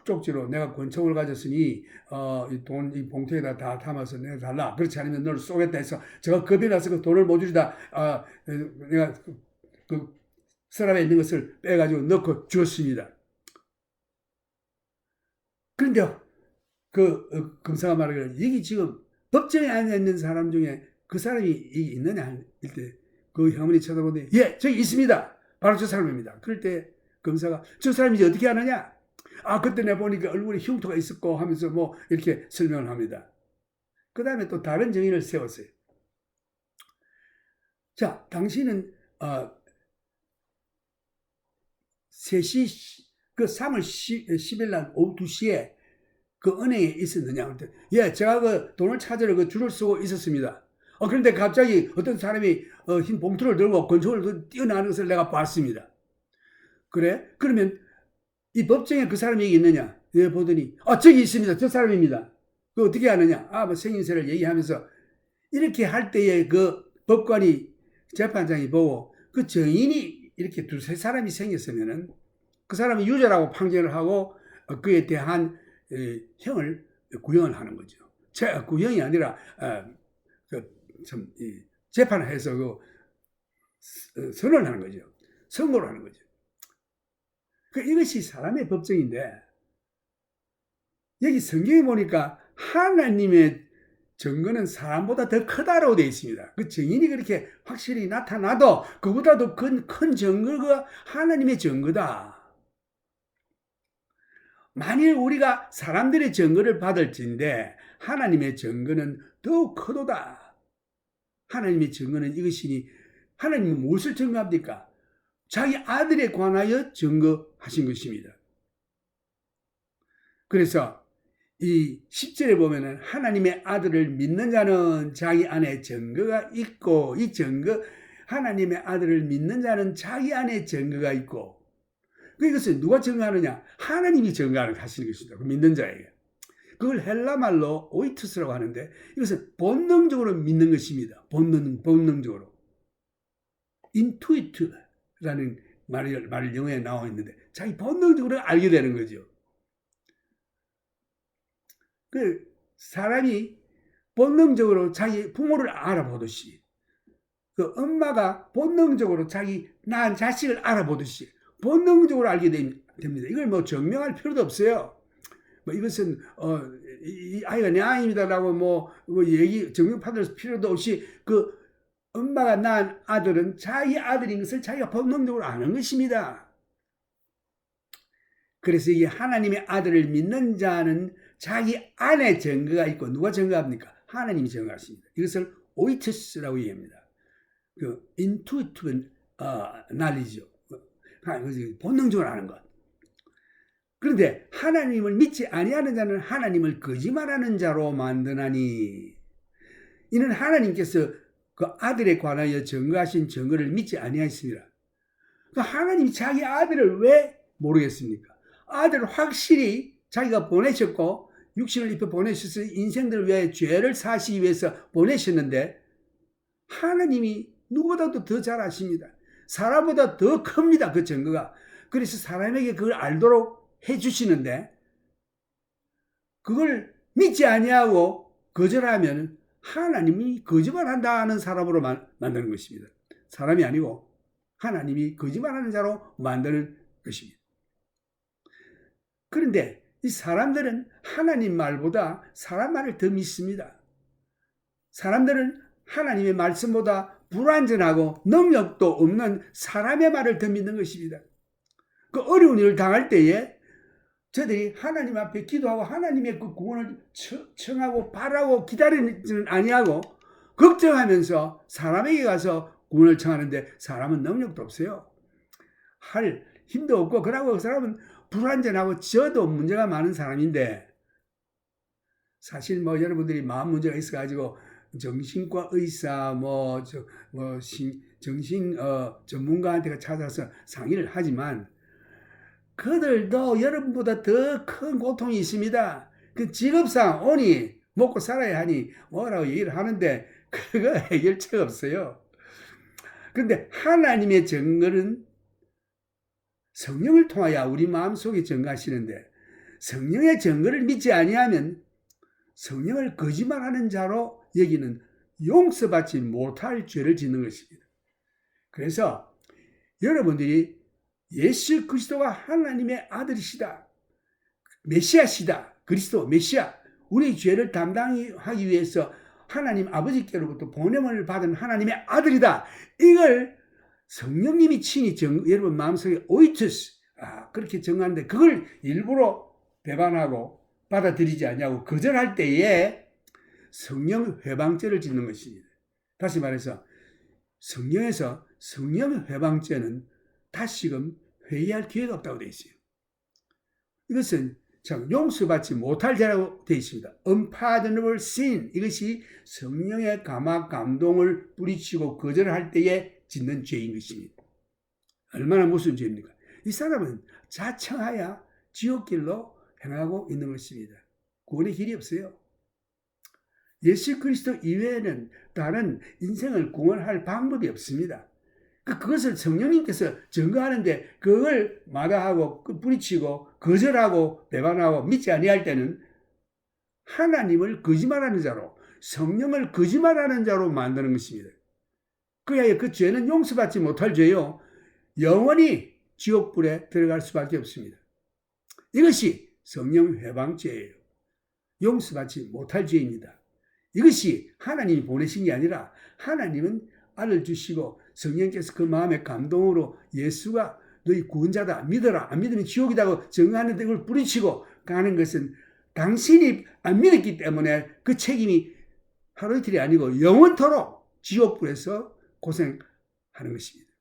쪽지로 내가 권총을 가졌으니 이 봉투에다 다 담아서 내가 달라. 그렇지 않으면 너를 쏘겠다 해서 제가 겁이 나서 그 돈을 못 주리다 내가 그 서랍에 있는 것을 빼가지고 넣고 주었습니다. 그런데 그 검사가 말하기를 여기 지금 법정에 앉아있는 사람 중에 그 사람이 있느냐 할 때 그 형원이 쳐다보더니 예 저기 있습니다. 바로 저 사람입니다. 그럴 때 검사가 저 사람이 이제 어떻게 하느냐? 그때 내가 보니까 얼굴에 흉터가 있었고 하면서 뭐 이렇게 설명을 합니다. 그 다음에 또 다른 증인을 세웠어요. 자, 당신은 3시 그 3월 10일 날 오후 2시에 그 은행에 있었느냐? 예, 제가 그 돈을 찾으러 그 줄을 서고 있었습니다. 그런데 갑자기 어떤 사람이 흰 봉투를 들고 권총을 뛰어나가는 것을 내가 봤습니다. 그래? 그러면 이 법정에 그 사람이 여기 있느냐? 예, 보더니 저기 있습니다. 저 사람입니다. 그 어떻게 하느냐? 뭐 생인세를 얘기하면서 이렇게 할 때에 그 법관이 재판장이 보고 그 증인이 이렇게 두세 사람이 생겼으면은 그 사람이 유죄라고 판결을 하고 그에 대한 형을 구형을 하는 거죠. 구형이 아니라 재판을 해서 선언을 하는 거죠. 선고를 하는 거죠. 이것이 사람의 법정인데 여기 성경에 보니까 하나님의 증거는 사람보다 더 크다라고 되어 있습니다. 그 증인이 그렇게 확실히 나타나도 그보다도 큰 증거가 하나님의 증거다. 만일 우리가 사람들의 증거를 받을진데 하나님의 증거는 더욱 크도다. 하나님의 증거는 이것이니 하나님은 무엇을 증거합니까? 자기 아들에 관하여 증거하신 것입니다. 그래서 이 10절에 보면은 하나님의 아들을 믿는 자는 자기 안에 증거가 있고 이 증거 하나님의 아들을 믿는 자는 자기 안에 증거가 있고 이것을 누가 증거하느냐? 하나님이 증거하시는 것입니다. 그 믿는 자에게. 그걸 헬라말로 오이투스라고 하는데 이것은 본능적으로 믿는 것입니다. 본능적으로. 인투이트라는 말이 영어에 나와 있는데 자기 본능적으로 알게 되는 거죠. 그 사람이 본능적으로 자기 부모를 알아보듯이 그 엄마가 본능적으로 자기 낳은 자식을 알아보듯이 본능적으로 알게 됩니다. 이걸 뭐 증명할 필요도 없어요. 뭐 이것은 이 아이가 내 아이입니다라고 뭐 증명 받을 필요도 없이 그 엄마가 낳은 아들은 자기 아들인 것을 자기가 본능적으로 아는 것입니다. 그래서 이 하나님의 아들을 믿는 자는 자기 안에 증거가 있고 누가 증거합니까? 하나님이 증거하십니다. 이것을 오이투스라고 얘기합니다. 그 인투이티브 knowledge죠. 본능적으로 아는 것. 그런데 하나님을 믿지 아니하는 자는 하나님을 거짓말하는 자로 만드나니 이는 하나님께서 그 아들에 관하여 증거하신 증거를 믿지 아니하였습니다. 하나님이 자기 아들을 왜 모르겠습니까? 아들을 확실히 자기가 보내셨고 육신을 입혀 보내셔서 인생들을 위해 죄를 사시기 위해서 보내셨는데 하나님이 누구보다도 더 잘 아십니다. 사람보다 더 큽니다. 그 증거가. 그래서 사람에게 그걸 알도록 해주시는데 그걸 믿지 아니하고 거절하면 하나님이 거짓말한다는 사람으로 만드는 것입니다. 사람이 아니고 하나님이 거짓말하는 자로 만드는 것입니다. 그런데 이 사람들은 하나님 말보다 사람 말을 더 믿습니다. 사람들은 하나님의 말씀보다 불완전하고 능력도 없는 사람의 말을 더 믿는 것입니다. 그 어려운 일을 당할 때에 저들이 하나님 앞에 기도하고 하나님의 그 구원을 청하고 바라고 기다리지는 아니하고 걱정하면서 사람에게 가서 구원을 청하는데 사람은 능력도 없어요. 할 힘도 없고 그러고 그 사람은 불완전하고 저도 문제가 많은 사람인데 사실 뭐 여러분들이 마음 문제가 있어가지고 정신과 의사 정신 전문가한테 찾아서 상의를 하지만 그들도 여러분보다 더 큰 고통이 있습니다. 그 직업상 오니 먹고 살아야 하니 뭐라고 얘기를 하는데 그거 해결책 없어요. 그런데 하나님의 증거는 성령을 통하여 우리 마음속에 증거하시는데 성령의 증거를 믿지 아니하면 성령을 거짓말하는 자로 여기는 용서받지 못할 죄를 짓는 것입니다. 그래서 여러분들이 예수 그리스도가 하나님의 아들이시다. 메시아시다. 그리스도 메시아. 우리 죄를 담당하기 위해서 하나님 아버지께로부터 보냄을 받은 하나님의 아들이다. 이걸 성령님이 친히 여러분 마음속에 오이투스 그렇게 정하는데 그걸 일부러 배반하고 받아들이지 않냐고 거절할 때에 성령 회방죄를 짓는 것입니다. 다시 말해서 성령에서 성령 회방죄는 다시금 회개할 기회가 없다고 되어 있어요. 이것은 참 용서받지 못할 죄라고 되어 있습니다. Unpardonable sin. 이것이 성령의 감화 감동을 뿌리치고 거절할 때에 짓는 죄인 것입니다. 얼마나 무슨 죄입니까? 이 사람은 자청하여 지옥길로 행하고 있는 것입니다. 구원의 길이 없어요. 예수 그리스도 이외에는 다른 인생을 구원할 방법이 없습니다. 그것을 성령님께서 증거하는데 그걸 마다하고 뿌리치고 거절하고 배반하고 믿지 아니할 때는 하나님을 거짓말하는 자로 성령을 거짓말하는 자로 만드는 것입니다. 그래야 그 죄는 용서받지 못할 죄요. 영원히 지옥불에 들어갈 수밖에 없습니다. 이것이 성령 회방죄예요. 용서받지 못할 죄입니다. 이것이 하나님이 보내신 게 아니라 하나님은 알을 주시고 성령께서 그 마음의 감동으로 예수가 너희 구원자다 믿어라 안 믿으면 지옥이라고 증거하는데 그걸 뿌리치고 가는 것은 당신이 안 믿었기 때문에 그 책임이 하루 이틀이 아니고 영원토록 지옥불에서 고생하는 것입니다.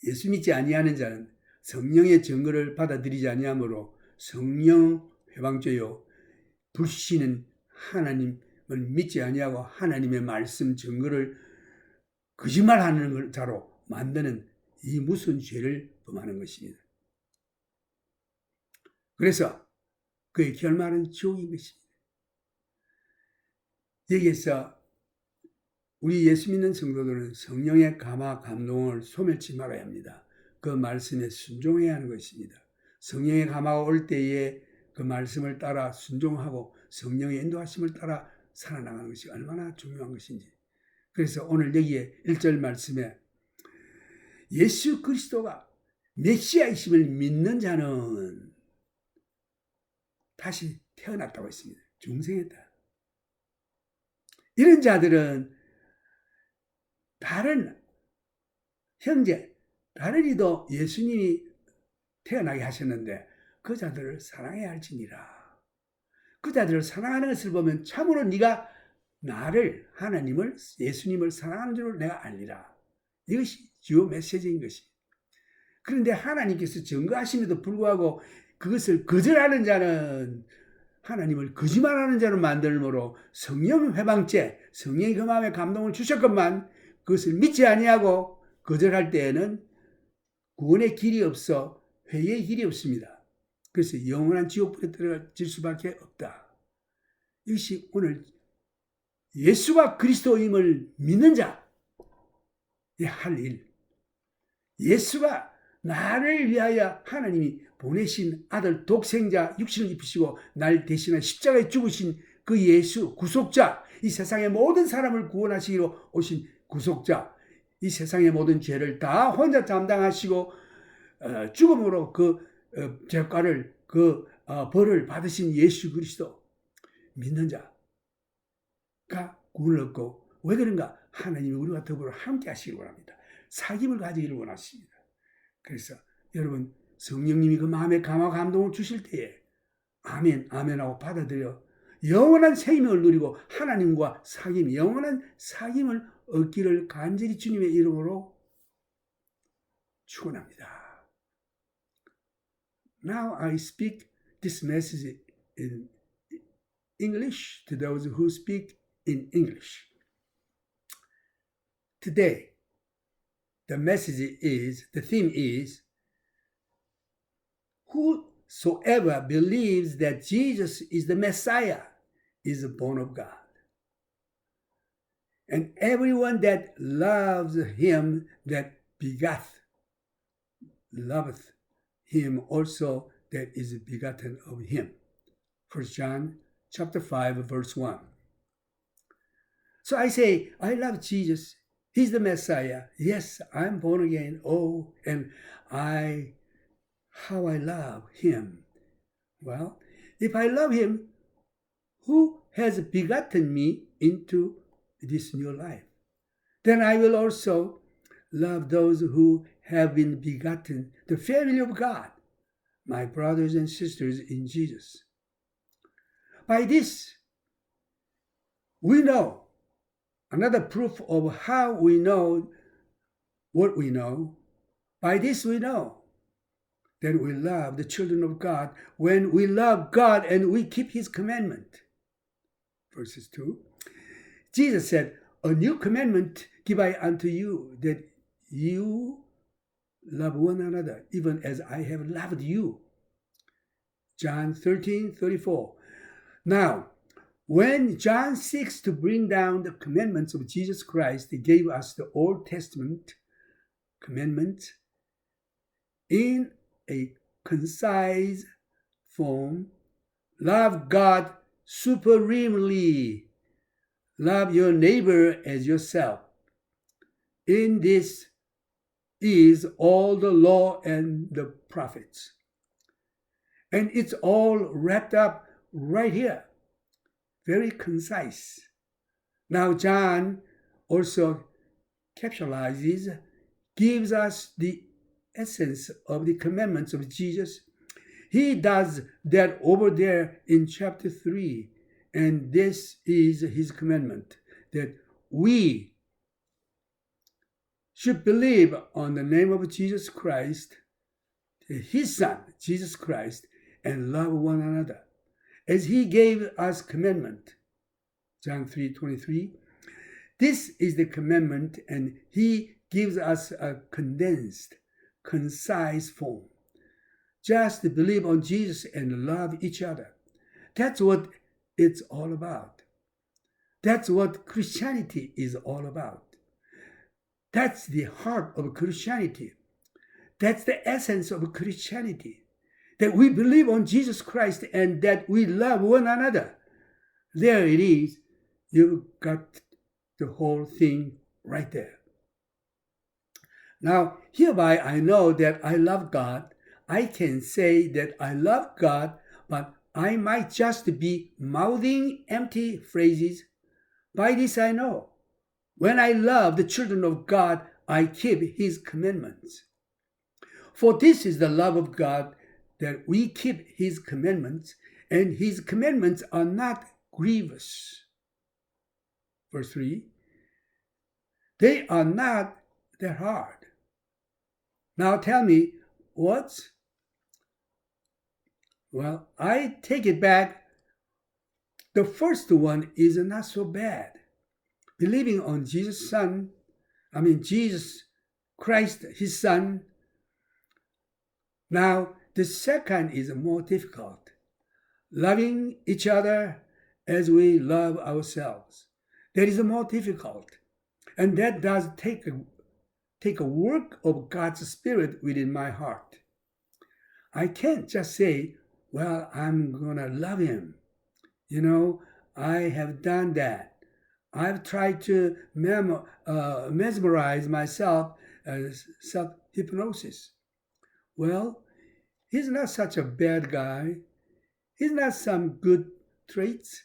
예수 믿지 아니하는 자는 성령의 증거를 받아들이지 아니하므로 성령 회방죄요 불신은 하나님을 믿지 아니하고 하나님의 말씀 증거를 거짓말하는 자로 만드는 이 무슨 죄를 범하는 것입니다. 그래서 그의 결말은 지옥인 것입니다. 여기에서 우리 예수 믿는 성도들은 성령의 감화 감동을 소멸치 말아야 합니다. 그 말씀에 순종해야 하는 것입니다. 성령의 감화가 올 때에 그 말씀을 따라 순종하고 성령의 인도하심을 따라 살아나가는 것이 얼마나 중요한 것인지. 그래서 오늘 여기에 1절 말씀에 예수 그리스도가 메시아이심을 믿는 자는 다시 태어났다고 했습니다. 중생했다. 이런 자들은 다른 형제, 다른 이도 예수님이 태어나게 하셨는데 그 자들을 사랑해야 할지니라. 그 자들을 사랑하는 것을 보면 참으로 네가 나를 하나님을 예수님을 사랑하는 줄 내가 알리라. 이것이 주요 메시지인 것입니다. 그런데 하나님께서 증거하심에도 불구하고 그것을 거절하는 자는 하나님을 거짓말하는 자로 만들므로 성령 회방죄, 성령이 그 마음에 감동을 주셨건만 그것을 믿지 아니하고 거절할 때에는 구원의 길이 없어 회개의 길이 없습니다. 그래서 영원한 지옥불에 들어질 수밖에 없다. 이것이 오늘 예수가 그리스도임을 믿는 자의 할 일. 예수가 나를 위하여 하나님이 보내신 아들 독생자 육신을 입으시고 날 대신한 십자가에 죽으신 그 예수 구속자, 이 세상의 모든 사람을 구원하시기로 오신 구속자, 이 세상의 모든 죄를 다 혼자 담당하시고 죽음으로 그 죄가를 벌을 받으신 예수 그리스도 믿는 자가 구원을 얻고, 왜 그런가? 하나님이 우리와 더불어 함께 하시길 원합니다. 사귐을 가지기를 원하십니다. 그래서 여러분, 성령님이 그 마음에 감화 감동을 주실 때에 아멘, 아멘하고 받아들여 영원한 생명을 누리고 하나님과 사귐, 영원한 사귐을 얻기를 간절히 주님의 이름으로 축원합니다. Now I speak this message in English to those who speak in English. Today, the theme is, whosoever believes that Jesus is the Messiah is born of God. And everyone that loves him that loveth him also that is begotten of him. 1 John chapter 5, verse 1. So I say, I love Jesus. He's the Messiah. Yes, I'm born again. Oh, and how I love him. Well, if I love him, who has begotten me into this new life, then I will also love those who have been begotten, the family of God, my brothers and sisters in Jesus. By this, we know, another proof of how we know what we know, by this we know that we love the children of God when we love God and we keep his commandment. Verses 2. Jesus said, a new commandment give I unto you, that you love one another, even as I have loved you. John 13:34. Now, when John seeks to bring down the commandments of Jesus Christ, he gave us the Old Testament commandments in a concise form. Love God supremely. Love your neighbor as yourself. In this is all the law and the prophets. And it's all wrapped up right here. Very concise. Now John also capsulizes, gives us the essence of the commandments of Jesus. He does that over there in chapter 3. And this is his commandment, that we should believe on the name of Jesus Christ, his Son, Jesus Christ, and love one another, as he gave us commandment. John 3:23. This is the commandment, and he gives us a condensed, concise form. Just believe on Jesus and love each other. That's what it's all about. That's what Christianity is all about. That's the heart of Christianity. That's the essence of Christianity. That we believe on Jesus Christ and that we love one another. There it is. You've got the whole thing right there. Now, hereby I know that I love God. I can say that I love God, but I might just be mouthing empty phrases. By this I know, when I love the children of God, I keep his commandments. For this is the love of God, that we keep his commandments, and his commandments are not grievous. Verse 3, they are not that hard. Now tell me, what? Well, I take it back. The first one is not so bad. Believing on Jesus Christ, his Son. Now, The second is more difficult. Loving each other as we love ourselves. That is more difficult. And that does take a work of God's Spirit within my heart. I can't just say, well, I'm going to love him. I have done that. I've tried to mesmerize myself as self-hypnosis. Well, he's not such a bad guy. He's not some good traits.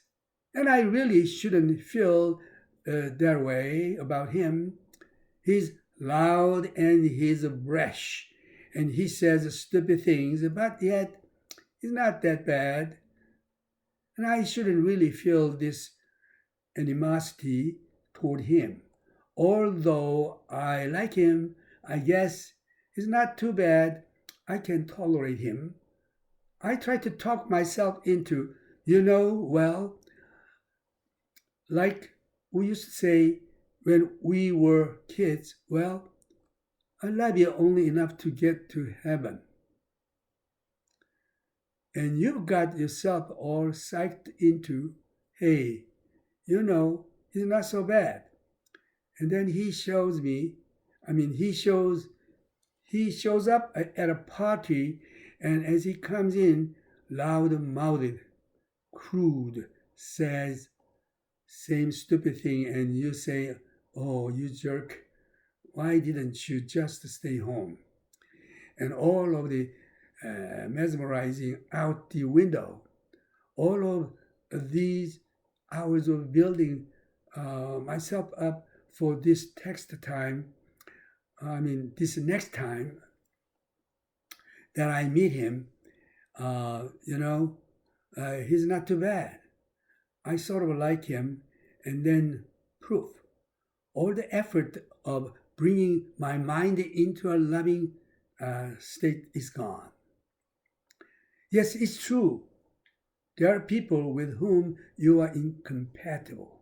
And I really shouldn't feel that way about him. He's loud and he's brash. And he says stupid things, but yet he's not that bad. And I shouldn't really feel this animosity toward him. Although I like him, I guess he's not too bad. I can tolerate him. I try to talk myself into, well, like we used to say when we were kids, well, I love you only enough to get to heaven. And you've got yourself all psyched into, hey, he's not so bad. And then he shows up at a party, and as he comes in, loud-mouthed, crude, says same stupid thing, and you say, oh, you jerk, why didn't you just stay home? And all of the mesmerizing out the window, all of these hours of building myself up for this this next time that I meet him, he's not too bad. I sort of like him, and then proof. All the effort of bringing my mind into a loving state is gone. Yes, it's true. There are people with whom you are incompatible.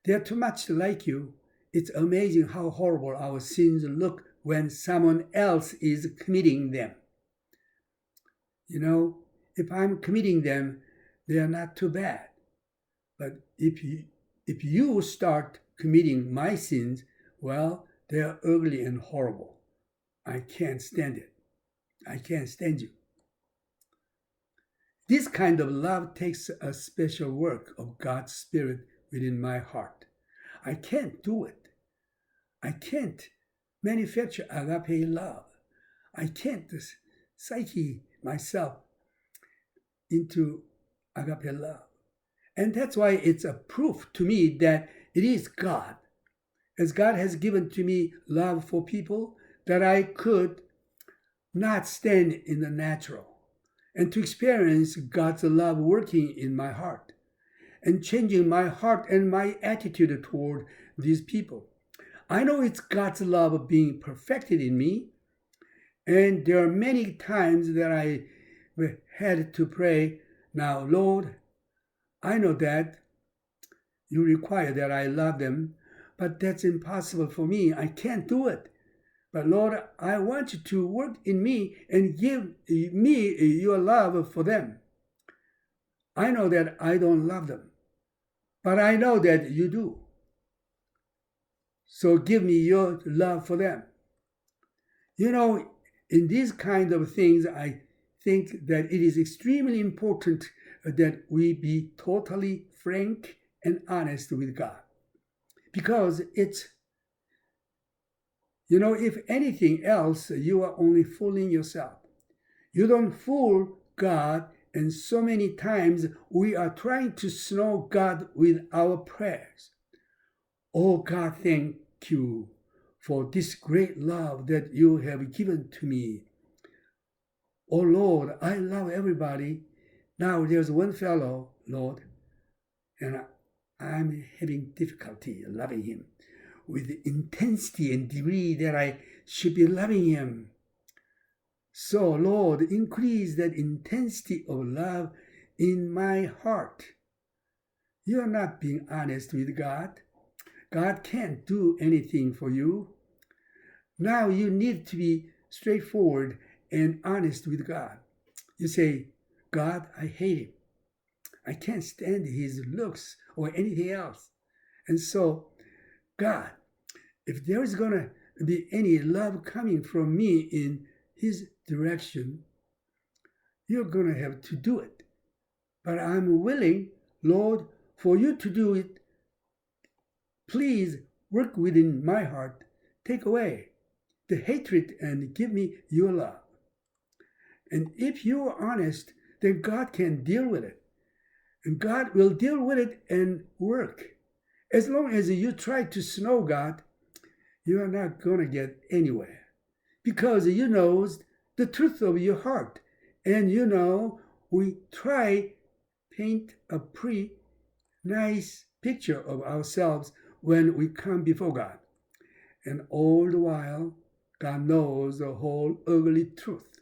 They are too much like you. It's amazing how horrible our sins look when someone else is committing them. If I'm committing them, they are not too bad. But if you start committing my sins, well, they are ugly and horrible. I can't stand it. I can't stand you. This kind of love takes a special work of God's Spirit within my heart. I can't do it. I can't manufacture agape love. I can't psyche myself into agape love. And that's why it's a proof to me that it is God. As God has given to me love for people, that I could not stand in the natural, and to experience God's love working in my heart and changing my heart and my attitude toward these people. I know it's God's love being perfected in me, and there are many times that I had to pray, now, Lord, I know that you require that I love them, but that's impossible for me. I can't do it. But Lord, I want you to work in me and give me your love for them. I know that I don't love them, but I know that you do. So give me your love for them. In these kind of things, I think that it is extremely important that we be totally frank and honest with God. Because it's, if anything else, you are only fooling yourself. You don't fool God, and so many times we are trying to snow God with our prayers. Oh God, thank you for this great love that you have given to me. Oh Lord, I love everybody. Now there's one fellow, Lord, and I'm having difficulty loving him with the intensity and degree that I should be loving him. So, Lord, increase that intensity of love in my heart. You are not being honest with God. God can't do anything for you. Now you need to be straightforward and honest with God. You say, God, I hate him. I can't stand his looks or anything else. And so, God, if there is going to be any love coming from me in his direction, you're going to have to do it. But I'm willing, Lord, for you to do it. Please work within my heart. Take away the hatred and give me your love. And if you are honest, then God can deal with it. And God will deal with it and work. As long as you try to snow God, you are not going to get anywhere. Because you know the truth of your heart. And you know, we try paint a pretty nice picture of ourselves when we come before God. And all the while, God knows the whole ugly truth.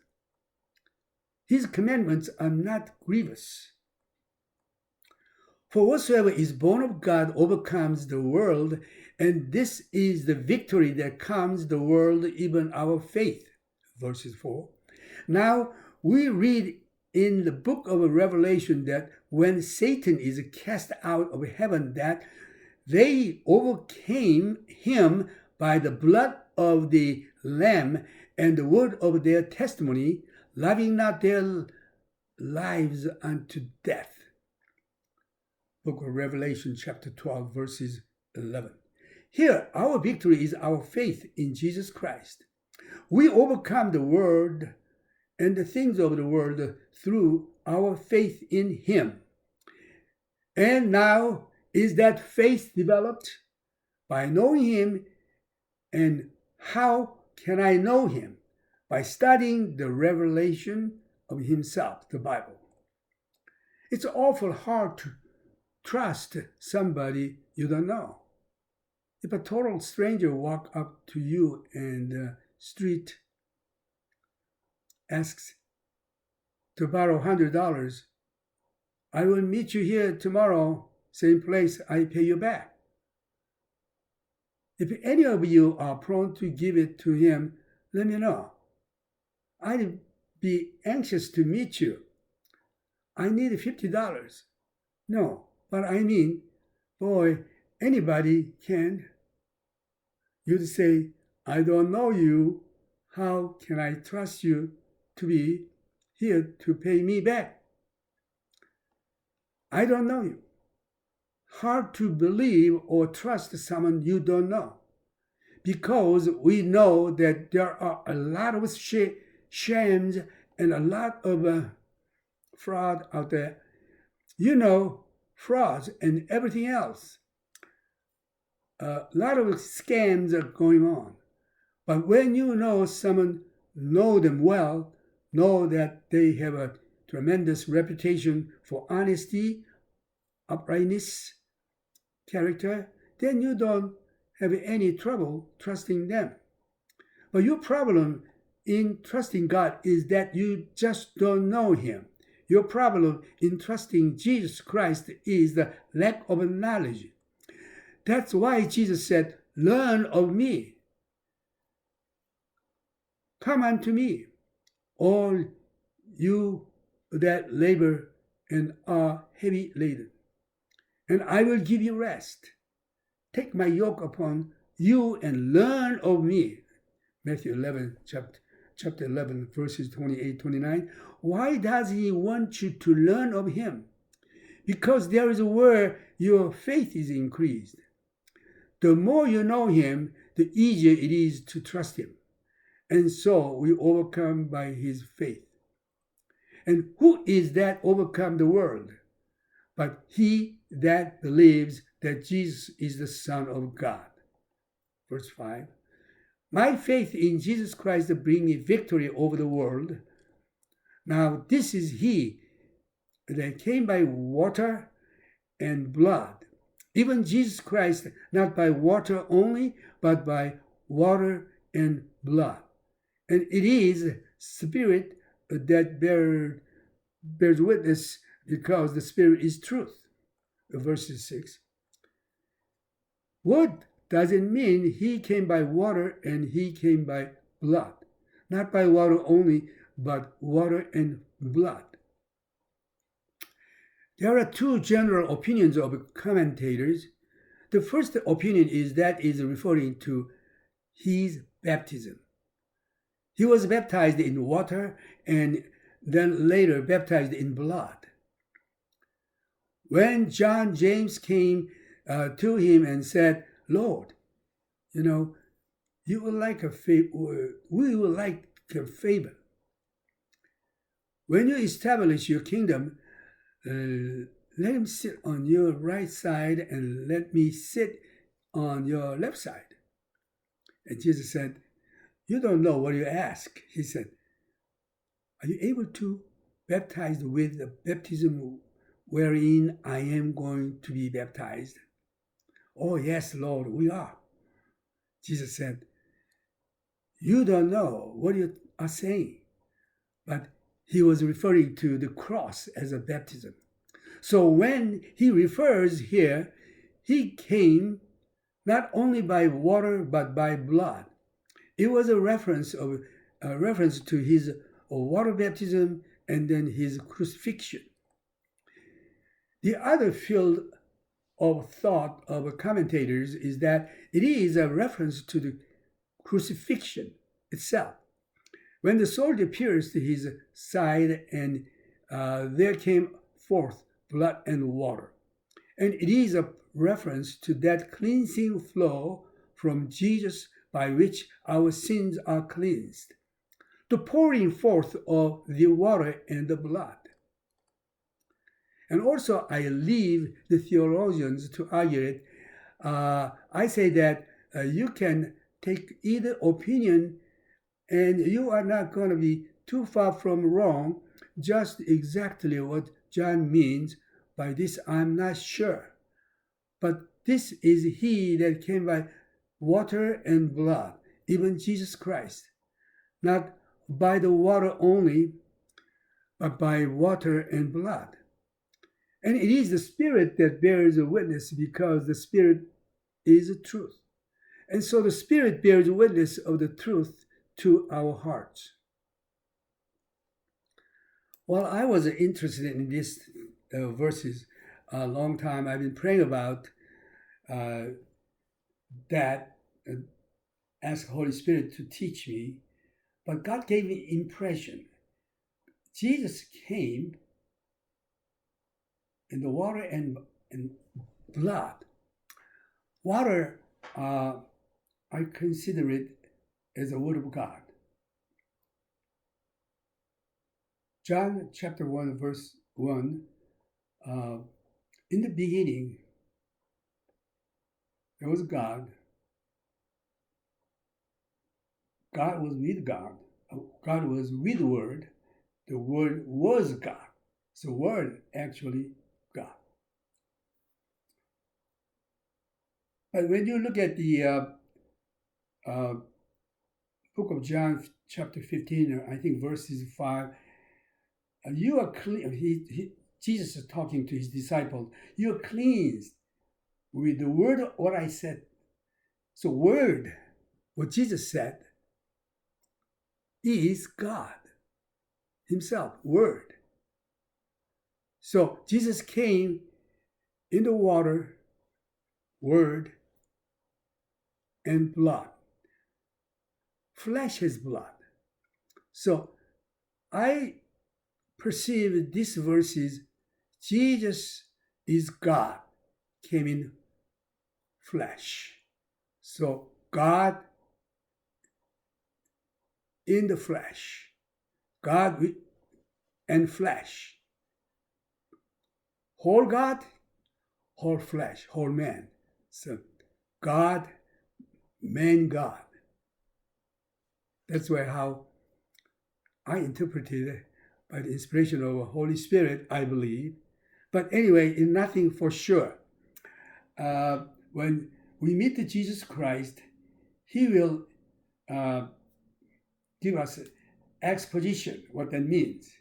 His commandments are not grievous. For whatsoever is born of God overcomes the world, and this is the victory that comes the world, even our faith. Verses 4. Now, we read in the book of Revelation that when Satan is cast out of heaven, that they overcame him by the blood of the Lamb and the word of their testimony, loving not their lives unto death. Book of Revelation chapter 12 verses 11. Here, our victory is our faith in Jesus Christ. We overcome the world and the things of the world through our faith in him. And now, is that faith developed? By knowing him. And how can I know him? By studying the revelation of himself, the Bible. It's awful hard to trust somebody you don't know. If a total stranger walk up to you in the street, asks to borrow $100, I will meet you here tomorrow, same place, I pay you back. If any of you are prone to give it to him, let me know. I'd be anxious to meet you. I need $50. No, but I mean, boy, anybody can. You'd say, I don't know you. How can I trust you to be here to pay me back? I don't know you. Hard to believe or trust someone you don't know, because we know that there are a lot of shams and a lot of fraud out there. You know, frauds and everything else. A lot of scams are going on. But when you know someone, know them well, know that they have a tremendous reputation for honesty, uprightness, character, then you don't have any trouble trusting them. But your problem in trusting God is that you just don't know him. Your problem in trusting Jesus Christ is the lack of knowledge. That's why Jesus said, learn of me. Come unto me, all you that labor and are heavy laden, and I will give you rest. Take my yoke upon you and learn of me. Matthew 11, chapter 11, verses 28, 29. Why does he want you to learn of him? Because there is where your faith is increased. The more you know him, the easier it is to trust him. And so we overcome by his faith. And who is that overcome the world? But he that believes that Jesus is the Son of God. Verse 5. My faith in Jesus Christ brings me victory over the world. Now this is he that came by water and blood. Even Jesus Christ, not by water only, but by water and blood. And it is Spirit that bears witness, because the Spirit is truth. Verses 6. What does it mean he came by water and he came by blood? not by water only, but water and blood. There are two general opinions of commentators. The first opinion is that is referring to his baptism. He was baptized in water and then later baptized in blood. When John James came to him and said, Lord, you would like a favor. We would like a favor. When you establish your kingdom, let him sit on your right side and let me sit on your left side. And Jesus said, you don't know what you ask. He said, are you able to baptize with the baptism wherein I am going to be baptized? Oh, yes, Lord, we are. Jesus said, you don't know what you are saying. But he was referring to the cross as a baptism. So when he refers here, he came not only by water but by blood. It was a reference to his water baptism and then his crucifixion. The other field of thought of commentators is that it is a reference to the crucifixion itself. When the soldier pierced his side and there came forth blood and water. And it is a reference to that cleansing flow from Jesus by which our sins are cleansed. The pouring forth of the water and the blood. And also I leave the theologians to argue it. I say that you can take either opinion and you are not going to be too far from wrong, just exactly what John means by this, I'm not sure. But this is he that came by water and blood, even Jesus Christ. Not by the water only, but by water and blood. And it is the Spirit that bears a witness because the Spirit is the truth. And so the Spirit bears witness of the truth to our hearts. Well, I was interested in these verses a long time. I've been praying about that, ask Holy Spirit to teach me. But God gave me impression. Jesus came in the water and blood. Water, I consider it as the Word of God. John chapter 1, verse 1, in the beginning, there was God. God was with God. God was with the Word. The Word was God. So Word actually God. But when you look at the book of John, chapter 15, I think verses 5, you are clean. Jesus is talking to his disciples. You are cleansed with the word of what I said. So word, what Jesus said, is God himself, word. So Jesus came in the water, word, and blood. Flesh is blood. So I perceive these verses, Jesus is God, came in flesh. So God in the flesh, God and flesh. Whole God, whole flesh, whole man. So God, man, God. That's why how I interpreted it by the inspiration of the Holy Spirit, I believe. But anyway, it's nothing for sure. When we meet Jesus Christ, he will give us exposition, what that means.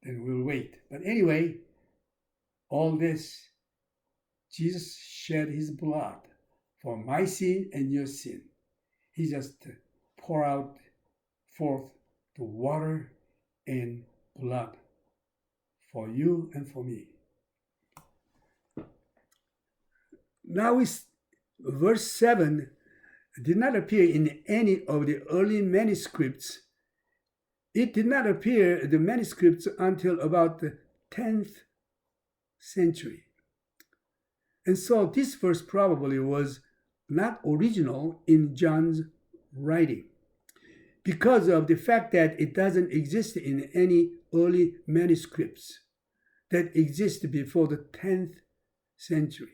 Then we'll wait. But anyway, all this, Jesus shed his blood for my sin and your sin. He just poured out forth the water and blood for you and for me. Now, verse 7 did not appear in any of the early manuscripts. It did not appear in the manuscripts until about the 10th century. And so this verse probably was not original in John's writing because of the fact that it doesn't exist in any early manuscripts that exist before the 10th century.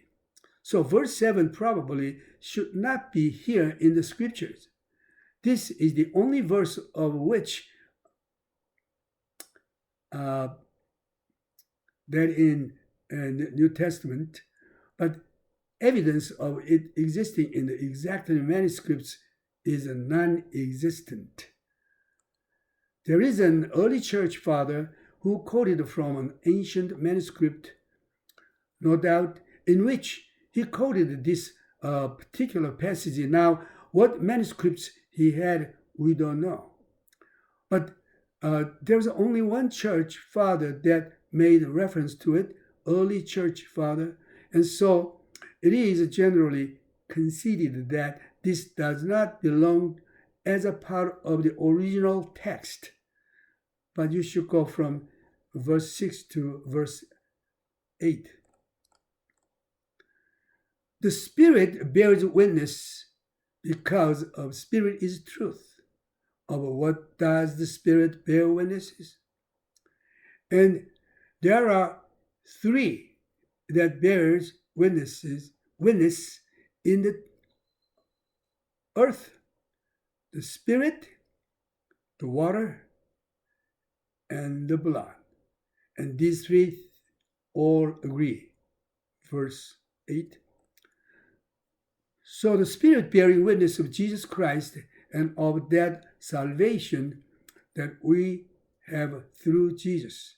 So verse 7 probably should not be here in the scriptures. This is the only verse of which that in the New Testament, but evidence of it existing in the exact manuscripts is non-existent. There is an early church father who quoted from an ancient manuscript, no doubt, in which he quoted this particular passage. Now, what manuscripts he had, we don't know. But there's only one church father that made reference to it, early church father. And so it is generally conceded that this does not belong as a part of the original text. But you should go from verse 6 to verse 8. The Spirit bears witness because of Spirit is truth. Of what does the Spirit bear witnesses? And there are three that bears witness in the earth: the Spirit, the water, and the blood. And these three all agree. Verse 8. So the Spirit bearing witness of Jesus Christ and of that salvation that we have through Jesus.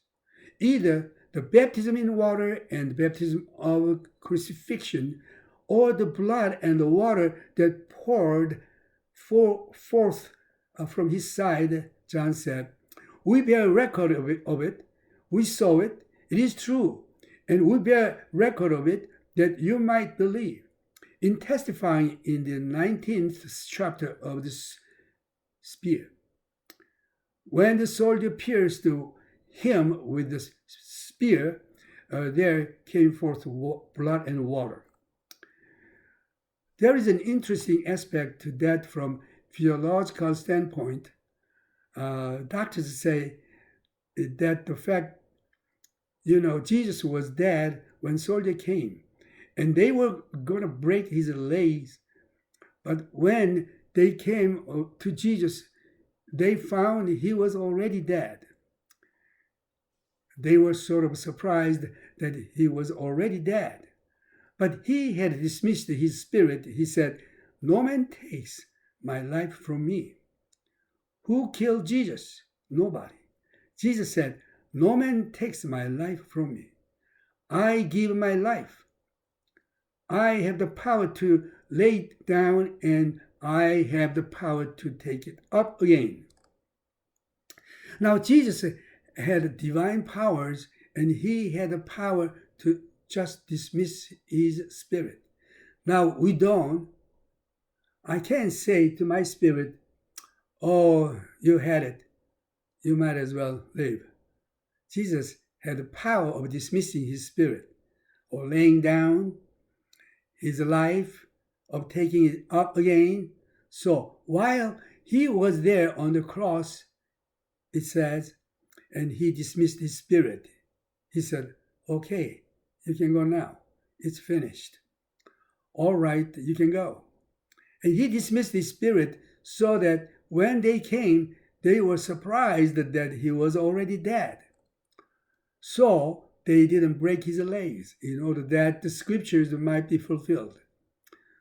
Either the baptism in water and baptism of crucifixion, or the blood and the water that poured forth from his side, John said. We bear record of it. We saw it. It is true. And we bear record of it that you might believe. In testifying in the 19th chapter of this spear, when the soldier pierced him with the spear, there came forth blood and water. There is an interesting aspect to that from theological standpoint. Doctors say that the fact, Jesus was dead when soldier came, and they were going to break his legs. But when they came to Jesus, they found he was already dead. They were sort of surprised that he was already dead. But he had dismissed his spirit. He said, "No man takes my life from me." Who killed Jesus? Nobody. Jesus said, "No man takes my life from me. I give my life. I have the power to lay it down, and I have the power to take it up again." Now, Jesus had divine powers, and he had the power to just dismiss his spirit. Now, we don't. I can't say to my spirit, "Oh, you had it. You might as well live." Jesus had the power of dismissing his spirit, or laying down his life, of taking it up again. So while he was there on the cross, it says, and he dismissed his spirit. He said, "Okay, you can go now. It's finished. All right, you can go." And he dismissed his spirit so that when they came, they were surprised that he was already dead. So they didn't break his legs in order that the scriptures might be fulfilled.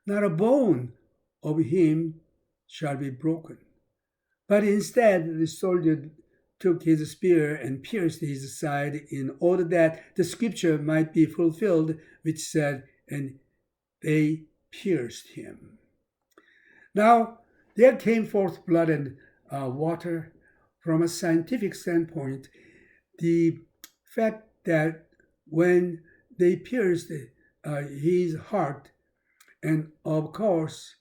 Not a bone of him shall be broken. But instead, the soldier took his spear and pierced his side in order that the scripture might be fulfilled, which said, "And they pierced him." Now, there came forth blood and water. From a scientific standpoint, the fact that when they pierced his heart, and of course,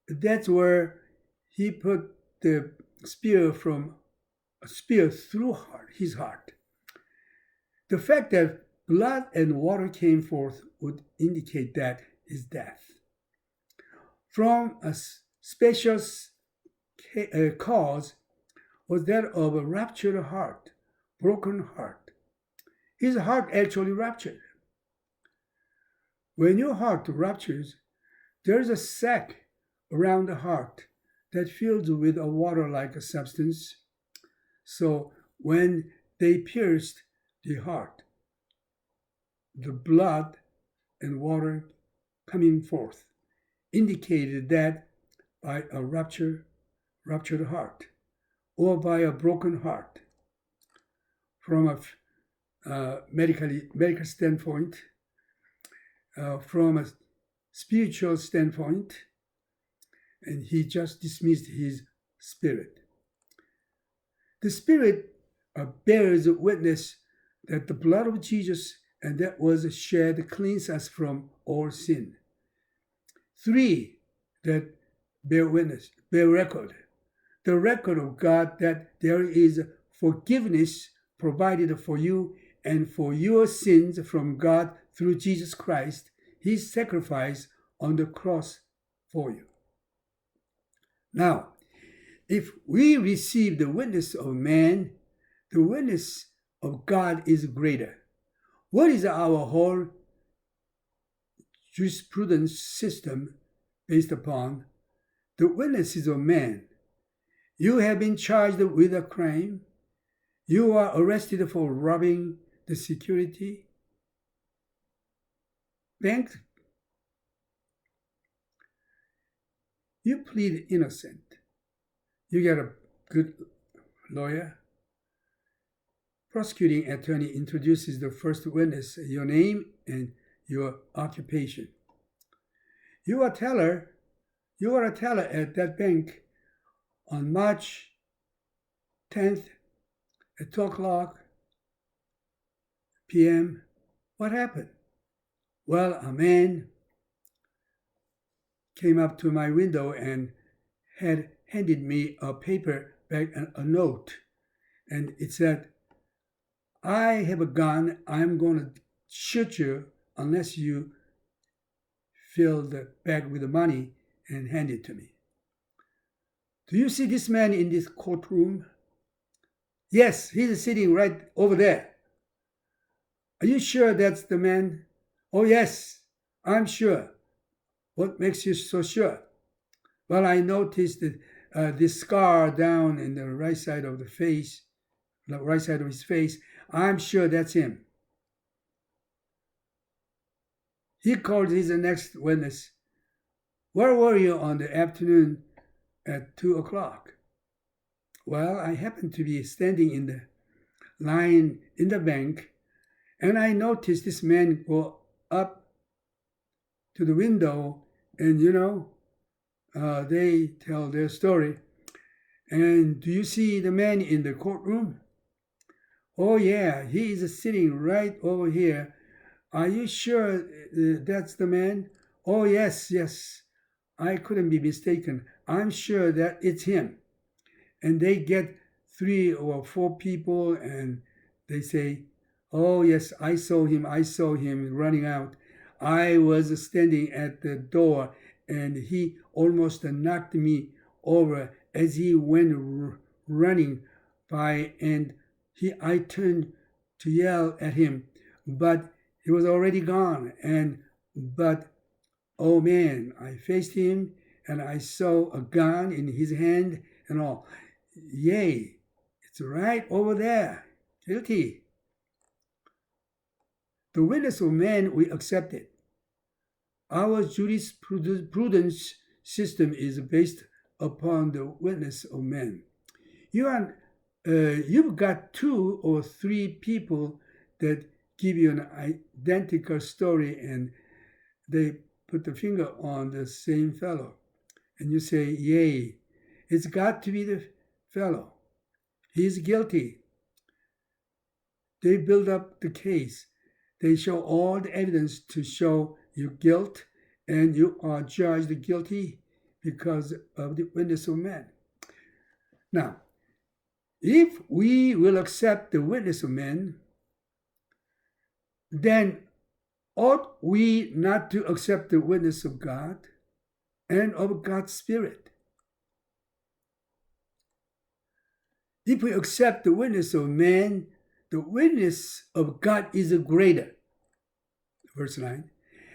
that's where he put the spear through his heart. The fact that blood and water came forth would indicate that is death. From a special cause was that of a ruptured heart, broken heart. His heart actually ruptured. When your heart ruptures, there's a sac around the heart that fills with a water-like substance. So when they pierced the heart, the blood and water coming forth indicated that by a ruptured heart or by a broken heart. From a medical standpoint, from a spiritual standpoint, and he just dismissed his spirit. The Spirit bears witness that the blood of Jesus and that was shed cleanse us from all sin. 3 that bear record. The record of God that there is forgiveness provided for you and for your sins from God through Jesus Christ, his sacrifice on the cross for you. Now, if we receive the witness of man, the witness of God is greater. What is our whole jurisprudence system based upon? The witnesses of man. You have been charged with a crime. You are arrested for robbing the security bank. You plead innocent. You get a good lawyer. Prosecuting attorney introduces the first witness, your name and your occupation. You are a teller at that bank on March 10th at 2 o'clock p.m. What happened? Well, a man came up to my window and had handed me a paper bag and a note. And it said, I have a gun. I'm going to shoot you unless you fill the bag with the money and hand it to me. Do you see this man in this courtroom? Yes, he's sitting right over there. Are you sure that's the man? Oh, yes, I'm sure. What makes you so sure? Well, I noticed that this scar down in the right side of the face, the right side of his face. I'm sure that's him. He called his next witness. Where were you on the afternoon at 2 o'clock? Well, I happened to be standing in the line in the bank, and I noticed this man go up to the window, and they tell their story. And do you see the man in the courtroom? Oh yeah, he is sitting right over here. Are you sure that's the man? Oh yes, I couldn't be mistaken. I'm sure that it's him. And they get 3 or 4 people and they say, oh yes, I saw him running out. I was standing at the door and he almost knocked me over as he went running by, and I turned to yell at him, but he was already gone. But oh man, I faced him and I saw a gun in his hand and all. Yay, it's right over there. Guilty. The witness of man we accepted. Our jurisprudence system is based upon the witness of man. You've got 2 or 3 people that give you an identical story and they put the finger on the same fellow. And you say, yay. It's got to be the fellow. He's guilty. They build up the case. They show all the evidence to show your guilt, and you are judged guilty because of the witness of men. Now, if we will accept the witness of men, then ought we not to accept the witness of God and of God's Spirit? If we accept the witness of man, the witness of God is greater. Verse 9.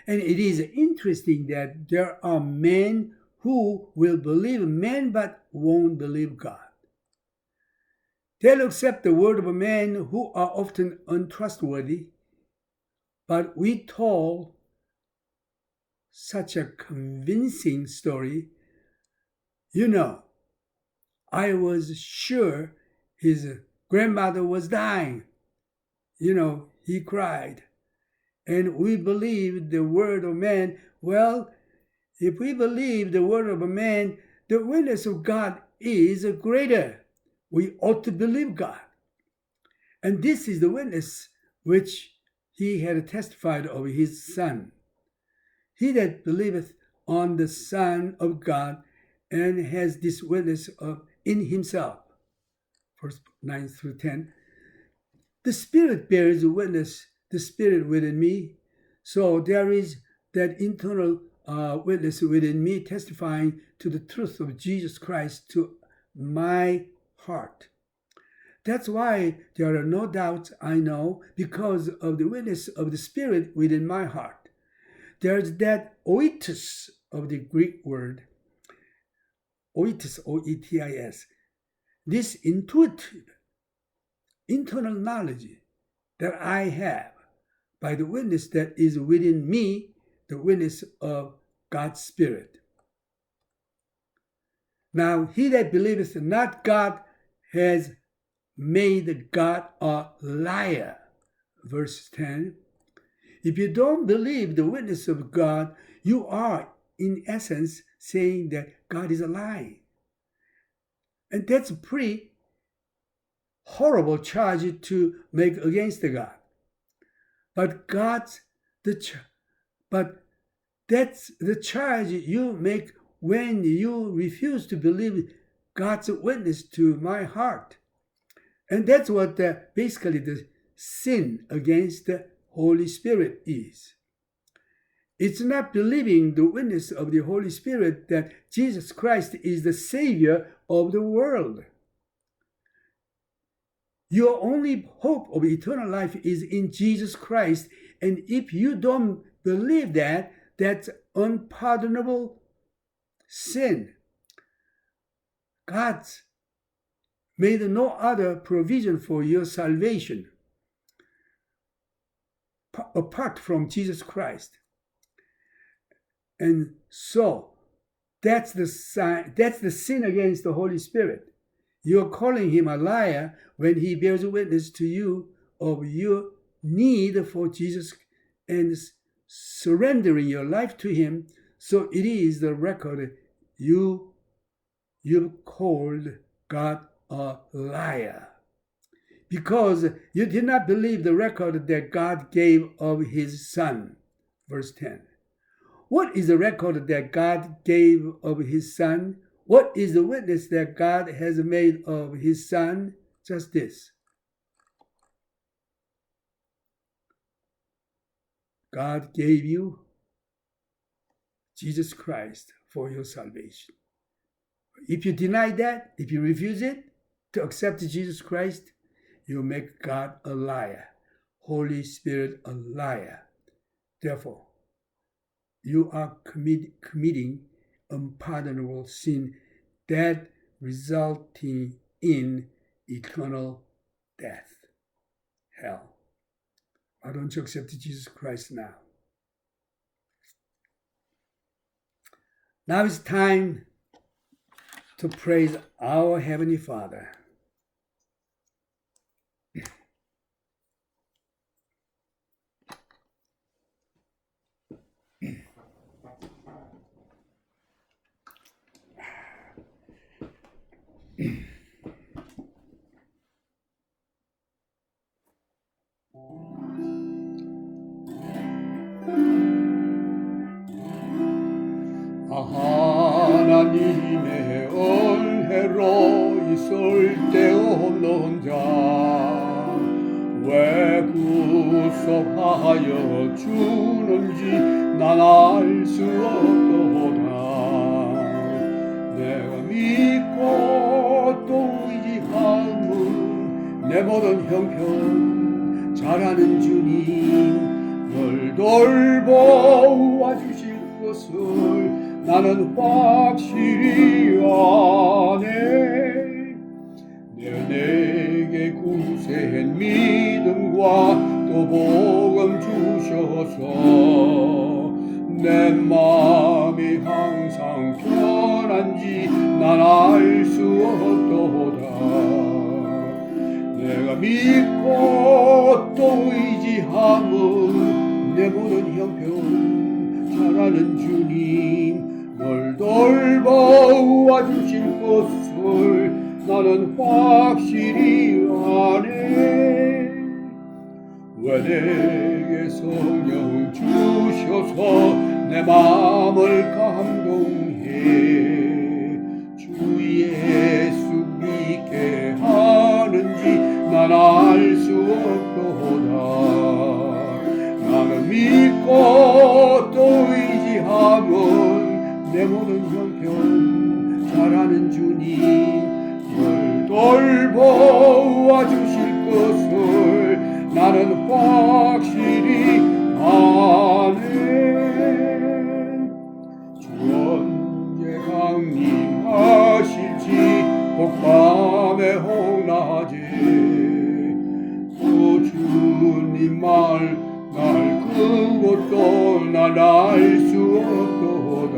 And it is interesting that there are men who will believe man but won't believe God. They'll accept the word of a man who are often untrustworthy, but we told such a convincing story. You know, I was sure his grandmother was dying. You know, he cried. And we believed the word of man. Well, if we believe the word of a man, the witness of God is greater. We ought to believe God. And this is the witness which he had testified of his Son. He that believeth on the Son of God and has this witness in himself. Verse 9 through 10. The Spirit bears witness, the Spirit within me. So there is that internal witness within me testifying to the truth of Jesus Christ to my heart. That's why there are no doubts, I know, because of the witness of the Spirit within my heart. There's that oitis of the Greek word, oitis, O-E-T-I-S, this intuitive, internal knowledge that I have by the witness that is within me, the witness of God's Spirit. Now, he that believeth not God has made God a liar. Verse 10. If you don't believe the witness of God, you are, in essence, saying that God is a lie. And that's a pretty horrible charge to make against God. But that's the charge you make when you refuse to believe God's witness to my heart. And that's what basically the sin against the Holy Spirit is. It's not believing the witness of the Holy Spirit that Jesus Christ is the Savior of the world. Your only hope of eternal life is in Jesus Christ. And if you don't believe that, that's unpardonable sin. God made no other provision for your salvation apart from Jesus Christ. And so that's the sin against the Holy Spirit. You're calling him a liar when he bears witness to you of your need for Jesus and surrendering your life to him. So it is the record you've called God a liar, because you did not believe the record that God gave of his Son. Verse 10. What is the record that God gave of his Son? What is the witness that God has made of his Son? Just this. God gave you Jesus Christ for your salvation. If you deny that, if you refuse it, to accept Jesus Christ, you make God a liar, Holy Spirit a liar. Therefore, you are committing unpardonable sin that resulting in eternal death, hell. Why don't you accept Jesus Christ now? Now it's time to praise our Heavenly Father. 하나님의 은혜로 있을 데 없는 자 왜 구속하여 주는지 난 알 수 없도다. 내가 믿고 또 의지함은 내 모든 형편 잘하는 주님 널 돌보아 주실 것을 나는 확실히 아네. 내게 구세한 믿음과 또 복음 주셔서 내 마음이 항상 편한지 난 알 수 없도다. 내가 믿고 또 의지함은 내 모든 형편 잘하는 주님 널 돌보아 주실 것을 나는 확실히 아네. 왜 내게 성령 주셔서 내 마음을 감동해 주 예수 믿게 하는지 난 알 수 없도다. 나는 믿고 또 의지함은 내 모든 형편 잘하는 주님 널 돌보아 주실 것을 나는 확실히 아네. 주 언제 강림하실지 혹밤에 혹낮에 또 주님 말 날 그것도 난 알 수 없도다.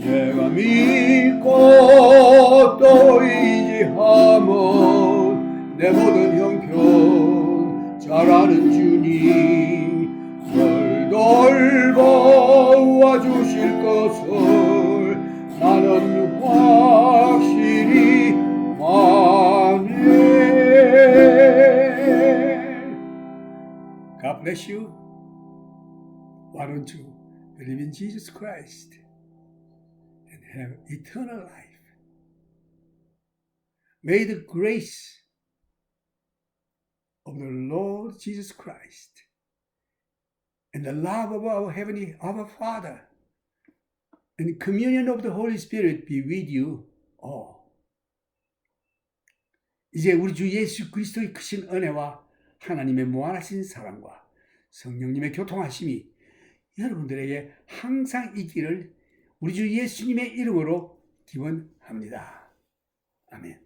내가 믿고 또 의지함은 내 모든 형편 잘하는 주님 널 돌보아 주실 것을 나는 확실히 아네. God bless you. Why don't you believe in Jesus Christ and have eternal life? May the grace of the Lord Jesus Christ and the love of our Heavenly Our Father and the communion of the Holy Spirit be with you all. 이제 우리 주 예수 그리스도의 크신 은혜와 하나님의 무한하신 사랑과 성령님의 교통하심이 여러분들에게 항상 있기를 우리 주 예수님의 이름으로 기원합니다. 아멘.